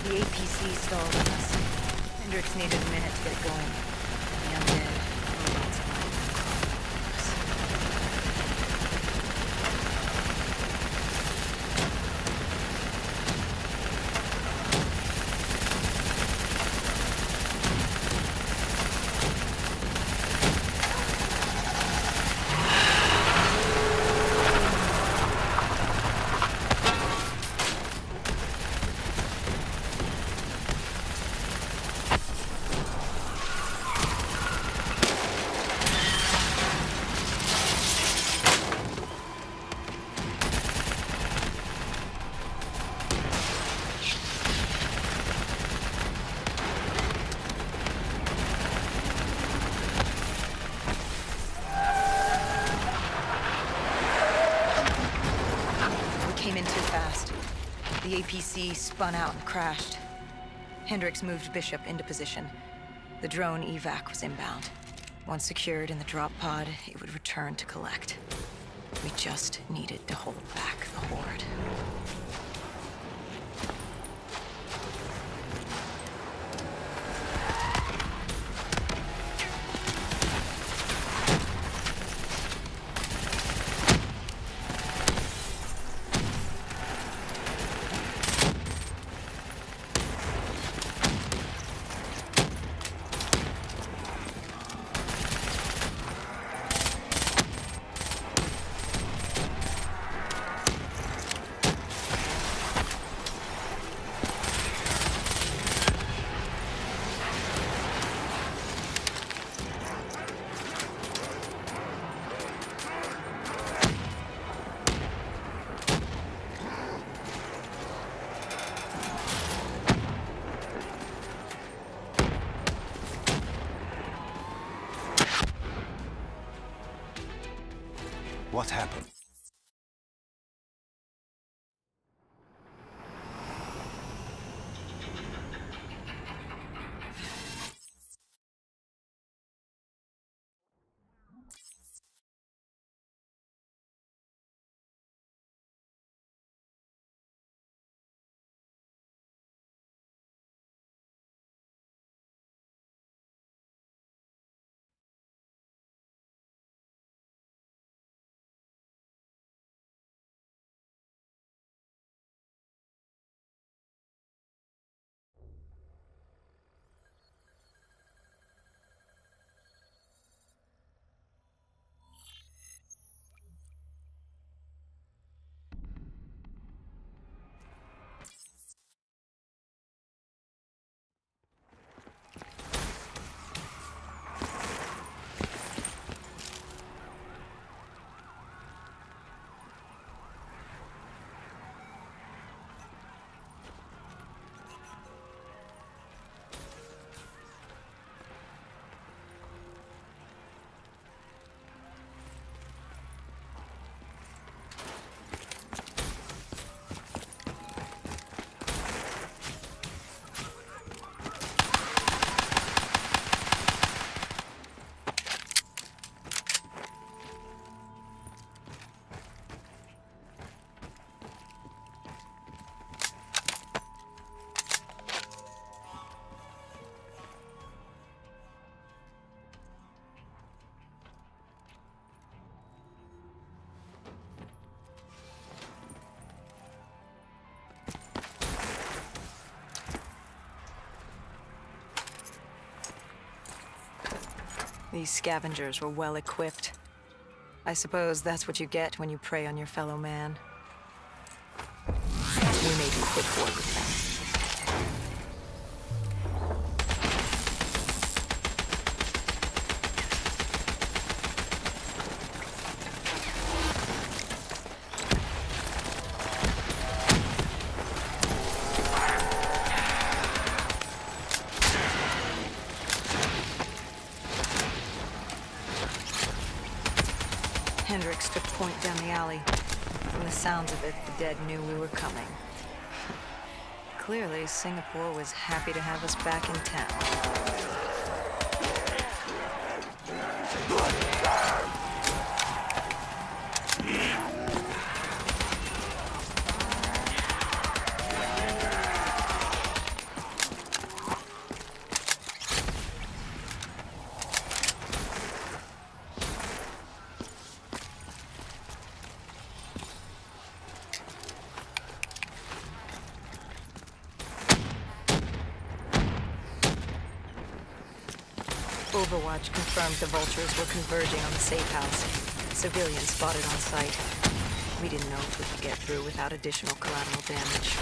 The APC stalled on us. Hendricks needed a minute to get it going. The undead, robots came in too fast. The APC spun out and crashed. Hendricks moved Bishop into position. The drone evac was inbound. Once secured in the drop pod, it would return to collect. We just needed to hold back the horde. What happened? These scavengers were well equipped. I suppose that's what you get when you prey on your fellow man. We made quick work of them. Hendricks took point down the alley. From the sounds of it, the dead knew we were coming. Clearly, Singapore was happy to have us back in town. Overwatch confirmed the vultures were converging on the safe house. Civilians spotted on site. We didn't know if we could get through without additional collateral damage.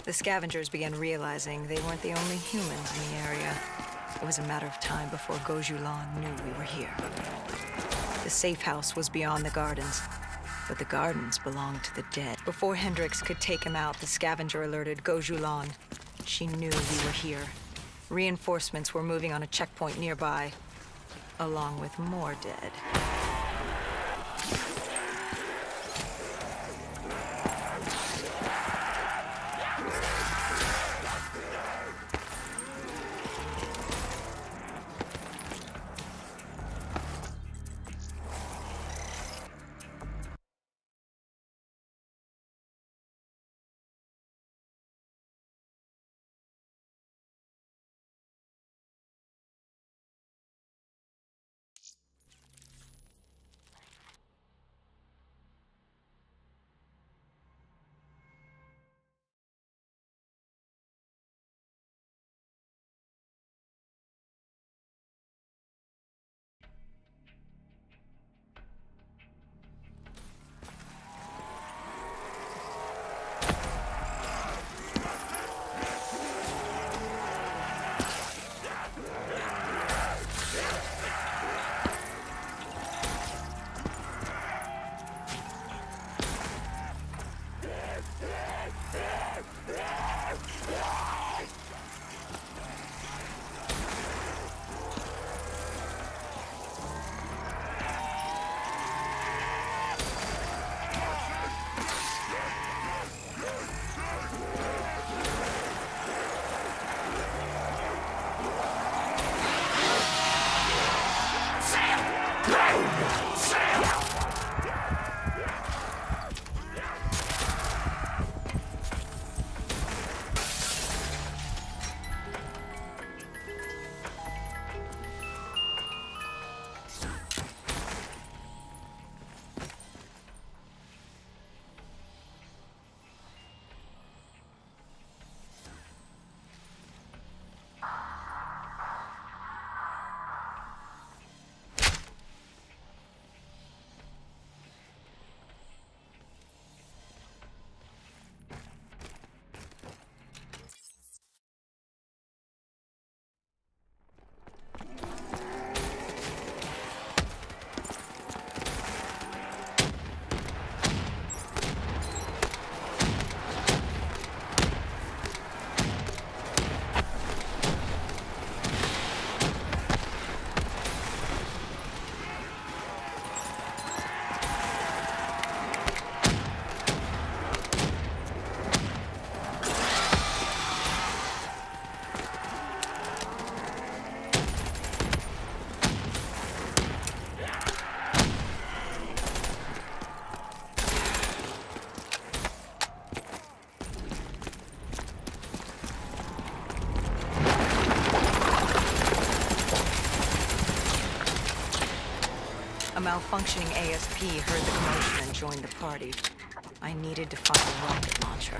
The scavengers began realizing they weren't the only humans in the area. It was a matter of time before Gojulan knew we were here. The safe house was beyond the gardens, but the gardens belonged to the dead. Before Hendricks could take him out, the scavenger alerted Gojulan. She knew we were here. Reinforcements were moving on a checkpoint nearby, along with more dead. malfunctioning ASP heard the commotion and joined the party. I needed to find a rocket launcher.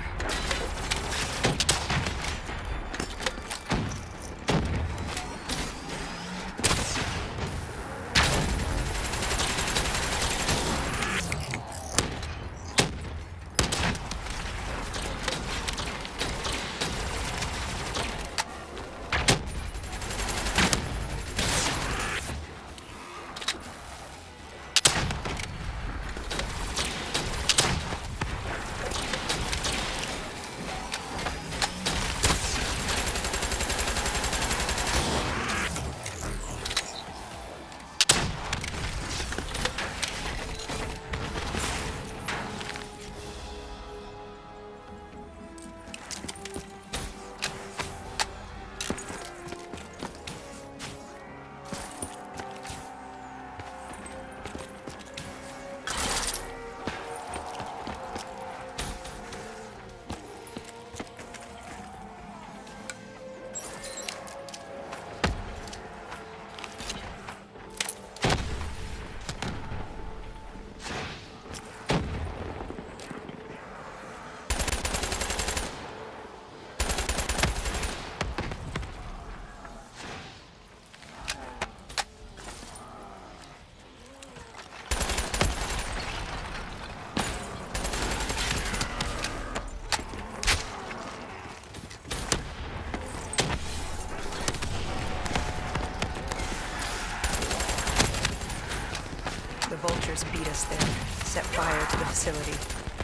The vultures beat us there, set fire to the facility.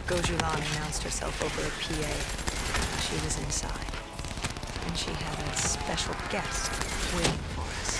Gojulan announced herself over a PA. She was inside, and she had a special guest waiting for us.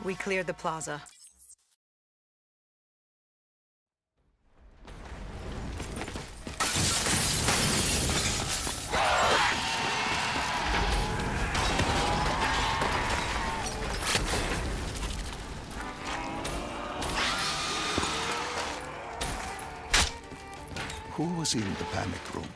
We cleared the plaza. Who was in the panic room?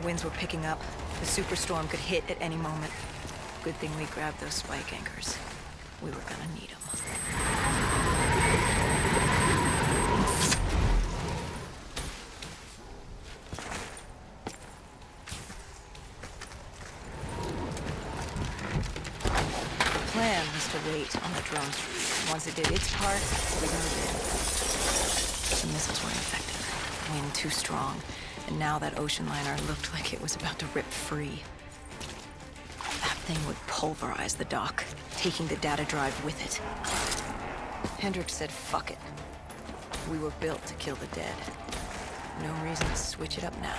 Winds were picking up. The superstorm could hit at any moment. Good thing we grabbed those spike anchors. We were gonna need them. The plan was to wait on the drone street. Once it did its part, we moved in. The missiles were ineffective. Wind too strong. And now that ocean liner looked like it was about to rip free. That thing would pulverize the dock, taking the data drive with it. Hendricks said, fuck it. We were built to kill the dead. No reason to switch it up now.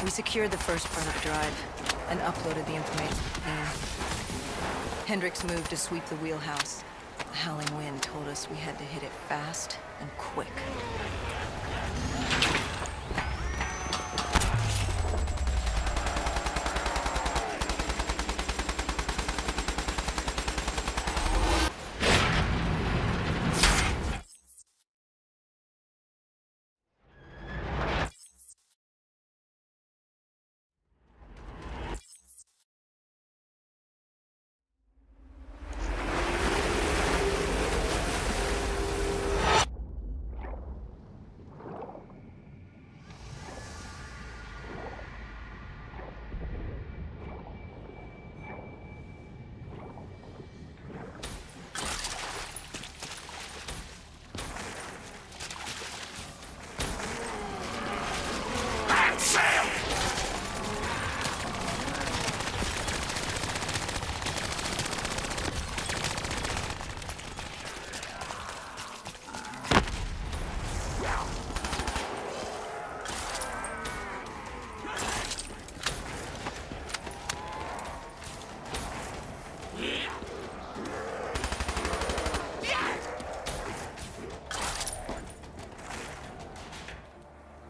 We secured the first part of the drive and uploaded the information. Hendricks moved to sweep the wheelhouse. The howling wind told us we had to hit it fast and quick.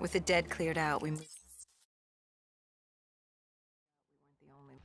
With the dead cleared out, we moved. We weren't the only.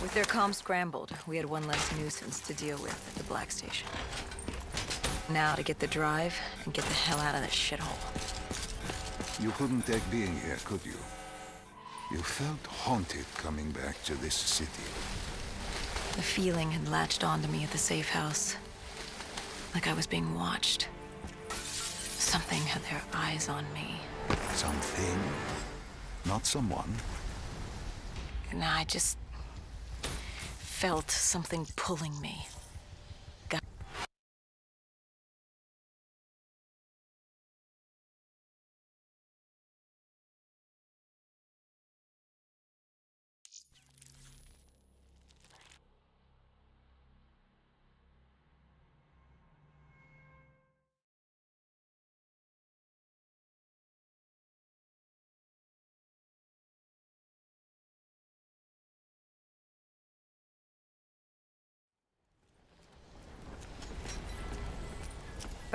With their comms scrambled, we had one less nuisance to deal with at the Black Station. Now to get the drive and get the hell out of this shithole. You couldn't take being here, could you? You felt haunted coming back to this city. The feeling had latched onto me at the safe house. Like I was being watched. Something had their eyes on me. Something, not someone. And I just felt something pulling me.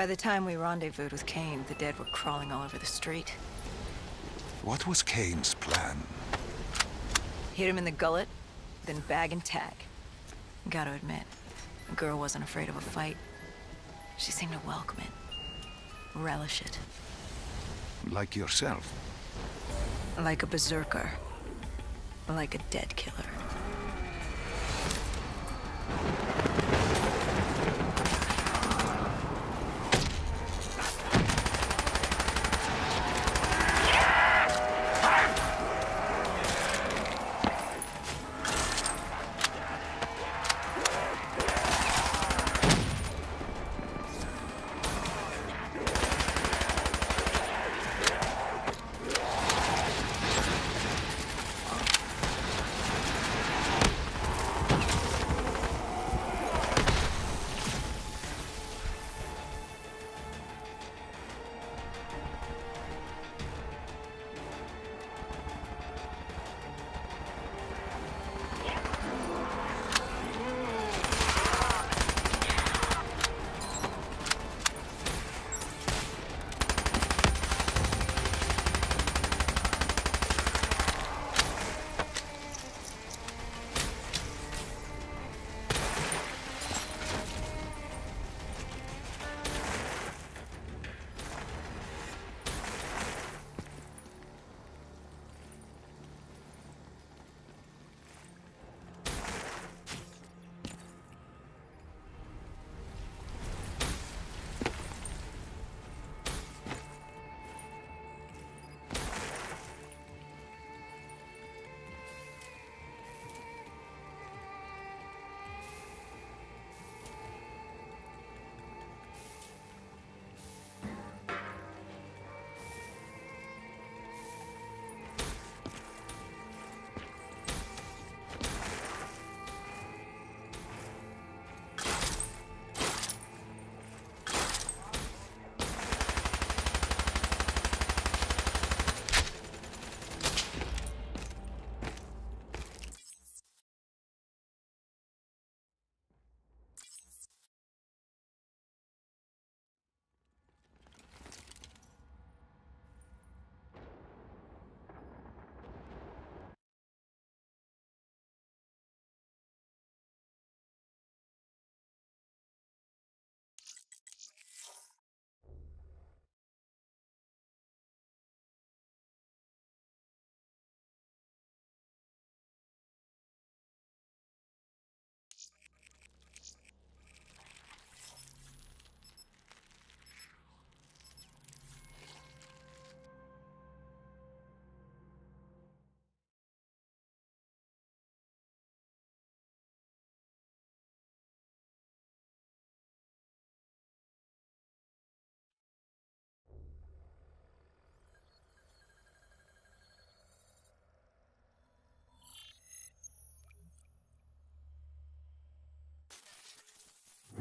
By the time we rendezvoused with Kane, the dead were crawling all over the street. What was Kane's plan? Hit him in the gullet, then bag and tag. Gotta admit, the girl wasn't afraid of a fight. She seemed to welcome it, relish it. Like yourself. Like a berserker. Like a dead killer.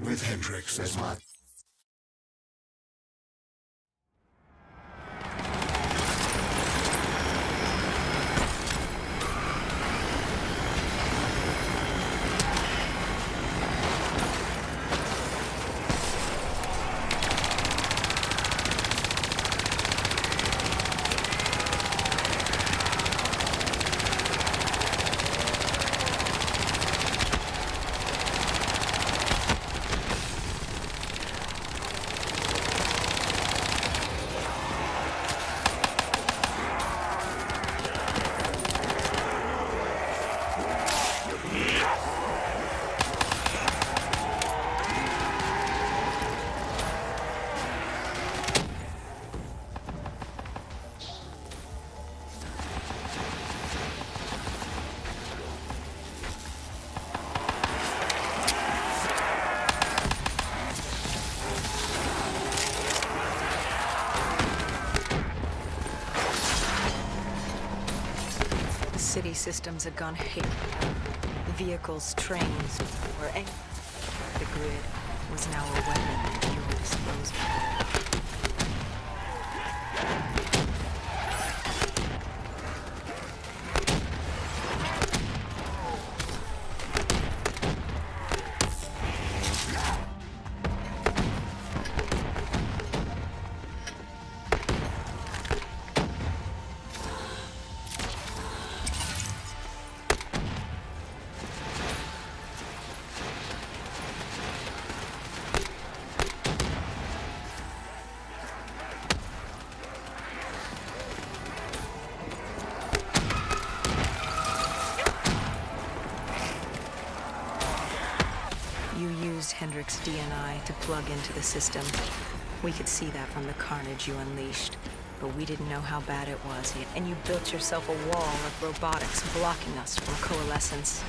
With Hendrix as my... City systems had gone haywire. Vehicles, trains, were angry. The grid was now a weapon at your disposal. used Hendrik's DNI to plug into the system. We could see that from the carnage you unleashed. But we didn't know how bad it was, and you built yourself a wall of robotics blocking us from coalescence.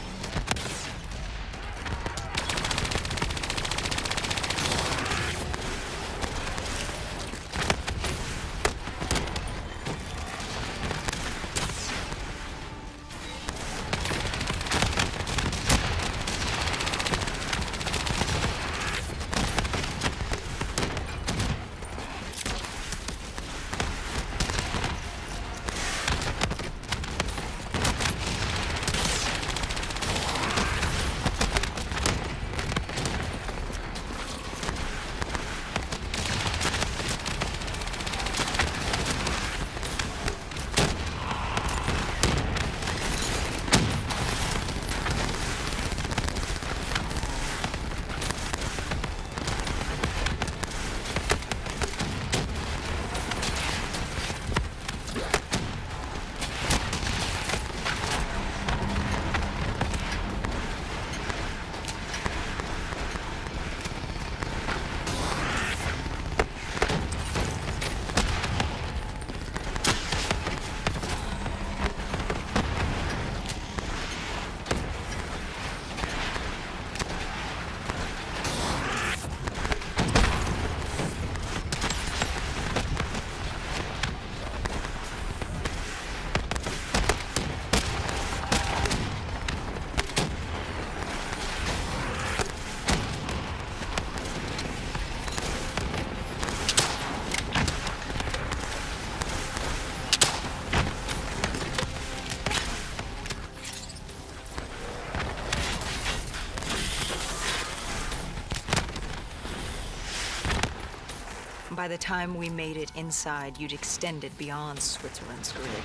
By the time we made it inside, you'd extended beyond Switzerland's grid.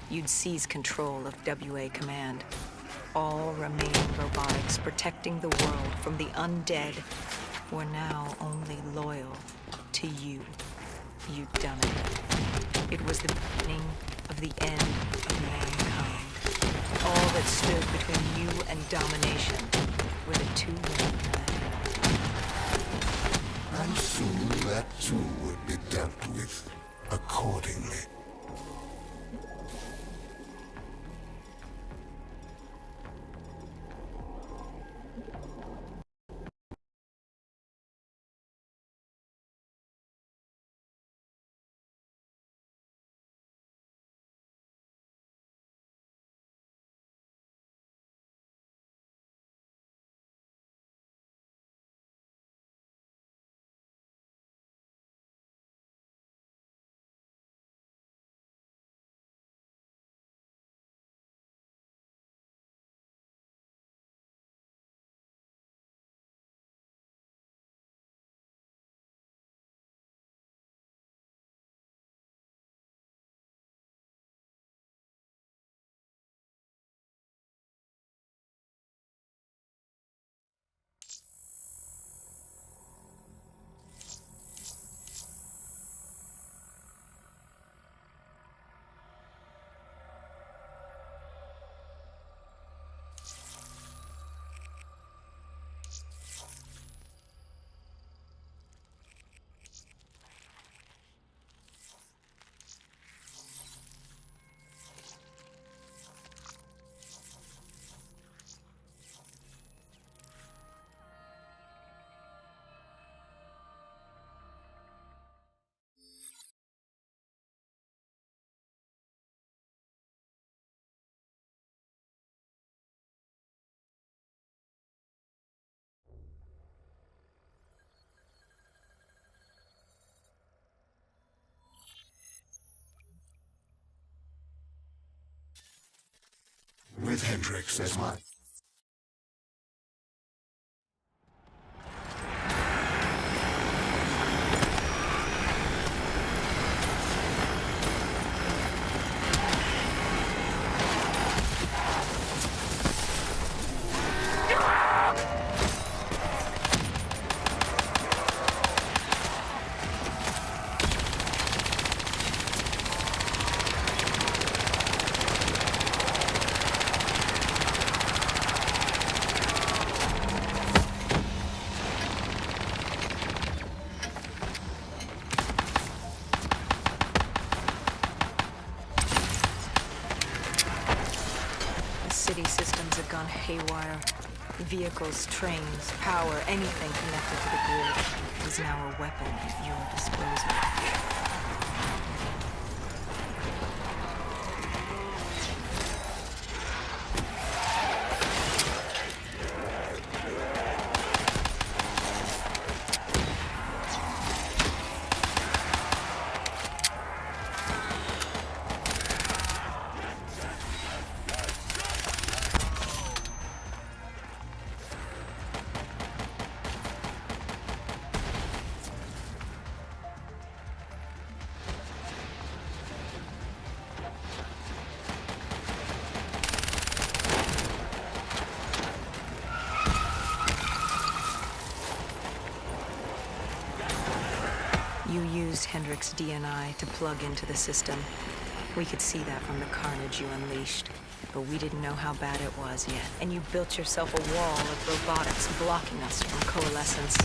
You'd seized control of WA Command. All remaining robotics protecting the world from the undead were now only loyal to you. You'd done it. It was the beginning of the end of mankind. All that stood between you and domination were the two women. And soon that too would be dealt with accordingly. With Hendrix as my... city systems have gone haywire. Vehicles, trains, power, anything connected to the grid is now a weapon at your disposal. You used Hendrik's DNI to plug into the system. We could see that from the carnage you unleashed. But we didn't know how bad it was yet. And you built yourself a wall of robotics blocking us from coalescence.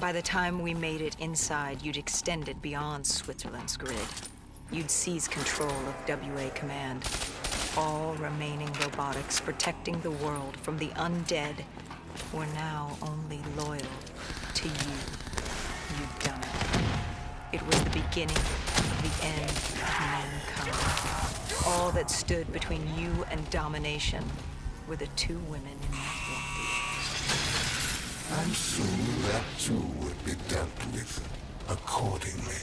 By the time we made it inside, you'd extended beyond Switzerland's grid. You'd seized control of WA Command. All remaining robotics protecting the world from the undead were now only loyal to you. You'd done it. It was the beginning of the end of mankind. All that stood between you and domination were the two women in that wall. And soon that too would be dealt with accordingly.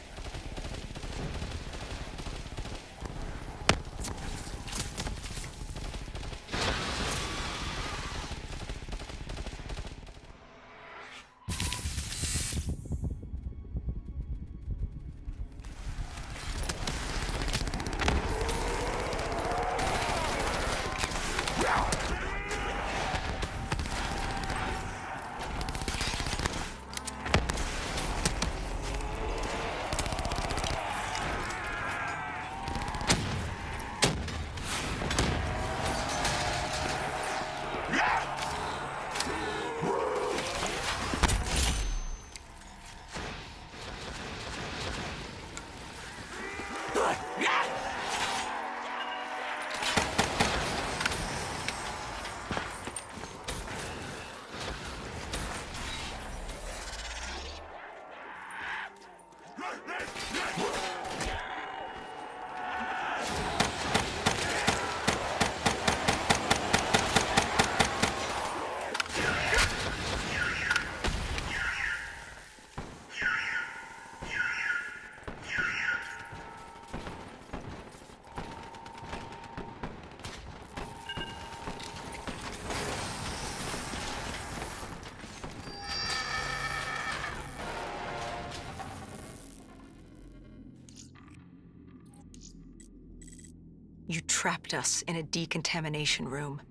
trapped us in a decontamination room.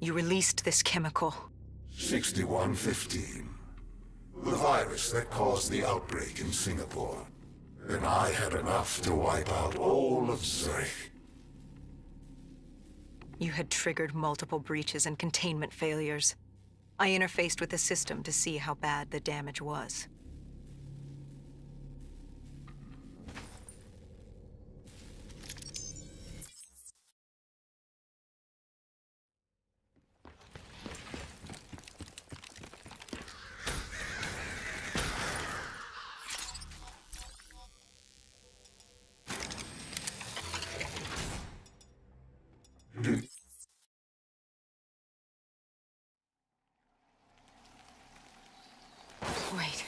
You released this chemical. 6115. The virus that caused the outbreak in Singapore. And I had enough to wipe out all of Zurich. You had triggered multiple breaches and containment failures. I interfaced with the system to see how bad the damage was. Wait.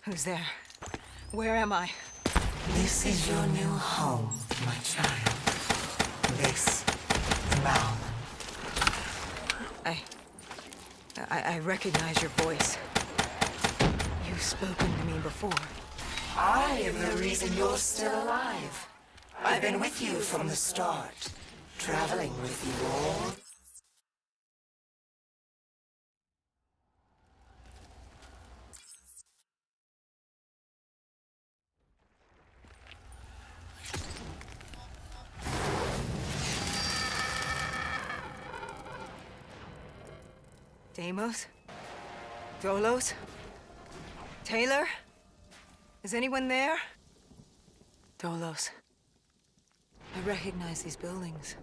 Who's there? Where am I? This is your new home, my child. This is Malum. I recognize your voice. You've spoken to me before. I am the reason you're still alive. I've been with you from the start, traveling with you all. Deimos? Dolos? Taylor? Is anyone there? Dolos. I recognize these buildings.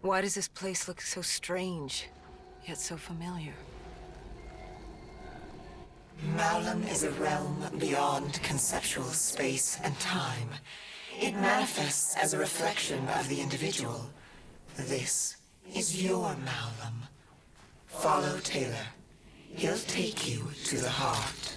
Why does this place look so strange, yet so familiar? Malum is a realm beyond conceptual space and time. It manifests as a reflection of the individual. This is your Malum. Follow Taylor. He'll take you to the heart.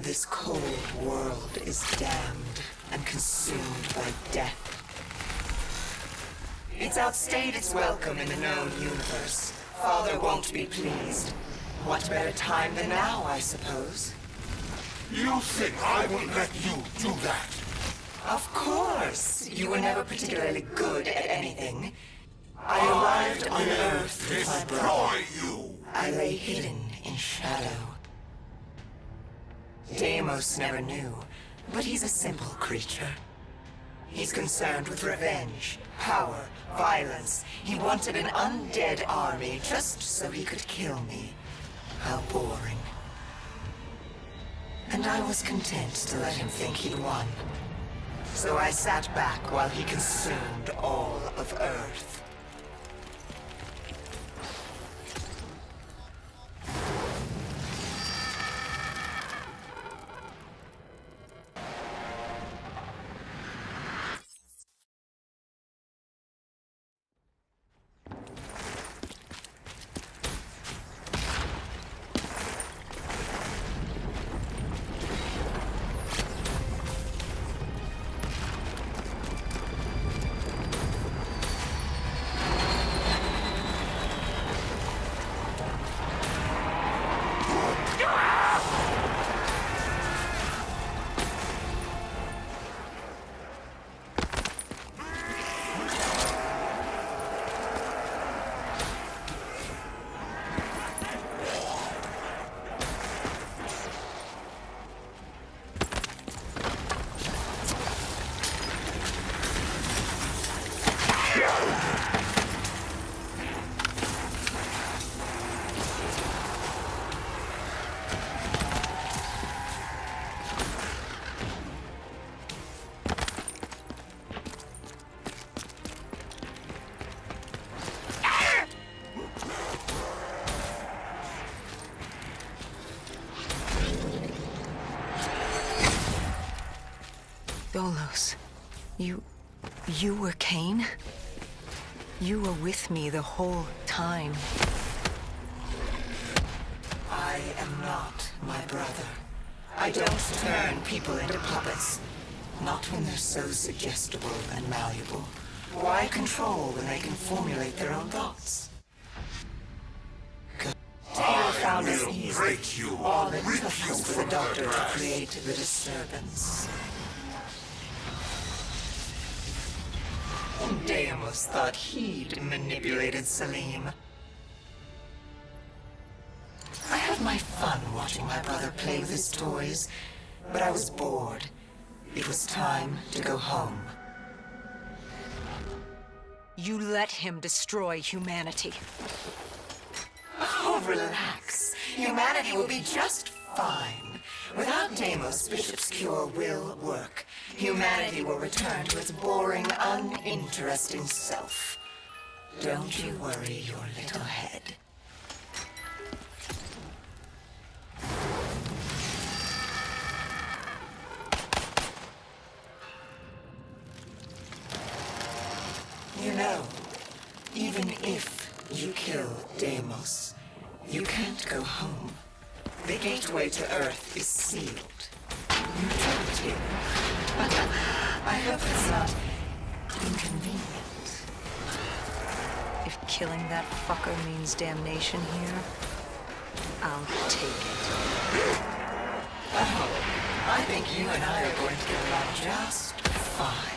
This cold world is damned and consumed by death. It's outstayed its welcome in the known universe. Father won't be pleased. What better time than now, I suppose? You think I will let you do that? Of course! You were never particularly good at anything. I arrived on Earth with my brother. Destroy you! I lay hidden in shadow. Deimos never knew, but he's a simple creature. He's concerned with revenge, power, violence. He wanted an undead army just so he could kill me. How boring. And I was content to let him think he'd won. So I sat back while he consumed all of Earth. Solos, you were Kane? You were with me the whole time. I am not my brother. I don't turn people into puppets. Not when they're so suggestible and malleable. Why control when they can formulate their own thoughts? Taylor found us easy. Break you, All it rip took you was for the from doctor the to grass. create the disturbance. Deimos thought he'd manipulated Salim. I had my fun watching my brother play with his toys, but I was bored. It was time to go home. You let him destroy humanity. Oh, relax. Humanity will be just fine. Without Deimos, Bishop's cure will work. Humanity will return to its boring, uninteresting self. Don't you worry your little head. You know, even if you kill Deimos, you can't go home. The gateway to Earth is sealed. You trapped here. I hope it's not inconvenient. If killing that fucker means damnation here, I'll take it. Oh, I think you and I are going to get along just fine.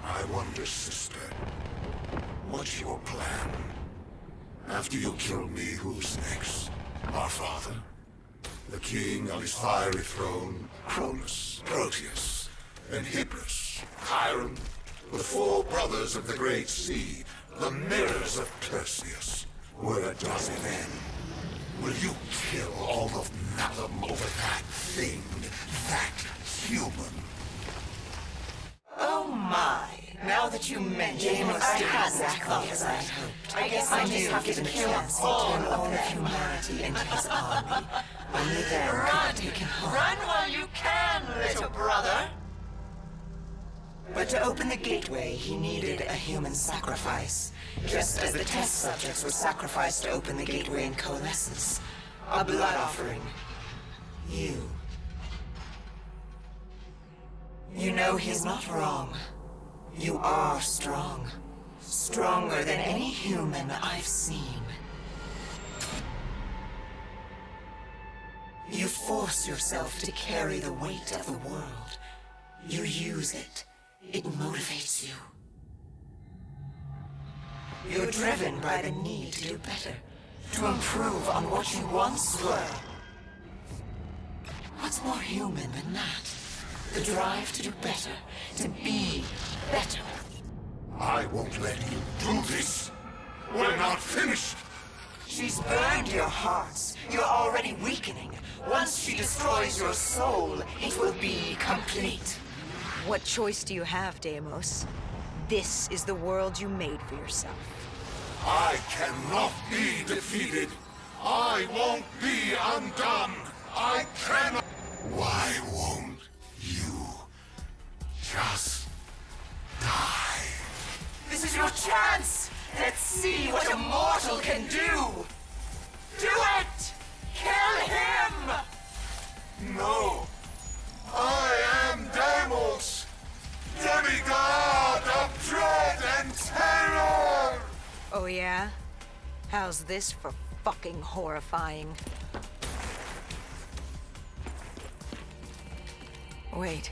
I wonder, sister, what's your plan? After you kill me, who's next? Our father? The king on his fiery throne? Cronus, Proteus, and Hybris, Chiron? The four brothers of the Great Sea, the mirrors of Perseus. Where does it end? Will you kill all of Malum over that thing, that human? Oh my. Now that you mention it, I had exactly as I hoped. I guess I knew given a chance he'd turn all of humanity into his army. Only then could take him home. Run while you can, little brother! But to open the gateway, he needed a human sacrifice. Just as the test subjects were sacrificed to open the gateway in Coalescence. A blood offering. You. You know he's not wrong. You are strong. Stronger than any human I've seen. You force yourself to carry the weight of the world. You use it. It motivates you. You're driven by the need to do better. To improve on what you once were. What's more human than that? The drive to do better. To be better. I won't let you do this. We're not finished. She's burned your hearts. You're already weakening. Once she destroys your soul, it will be complete. What choice do you have, Deimos? This is the world you made for yourself. I cannot be defeated. I won't be undone. I cannot. Why won't you just die? This is your chance! Let's see what a mortal can do! Do it! Kill him! No. I am Deimos, demigod of dread and terror! Oh yeah? How's this for fucking horrifying? Wait.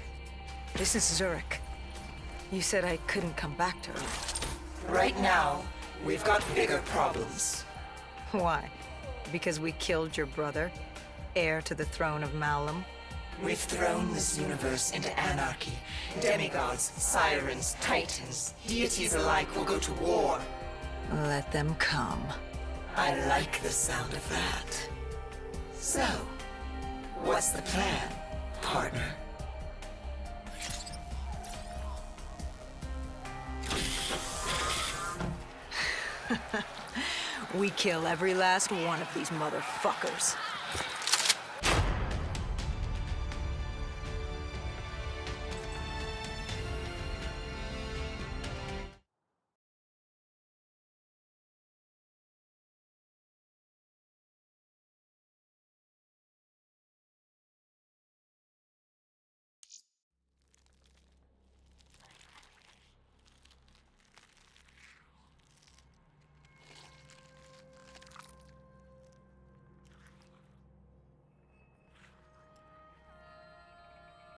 This is Zurich. You said I couldn't come back to Earth. Right now, we've got bigger problems. Why? Because we killed your brother? Heir to the throne of Malum? We've thrown this universe into anarchy. Demigods, sirens, titans, deities alike will go to war. Let them come. I like the sound of that. So, what's the plan, partner? We kill every last one of these motherfuckers.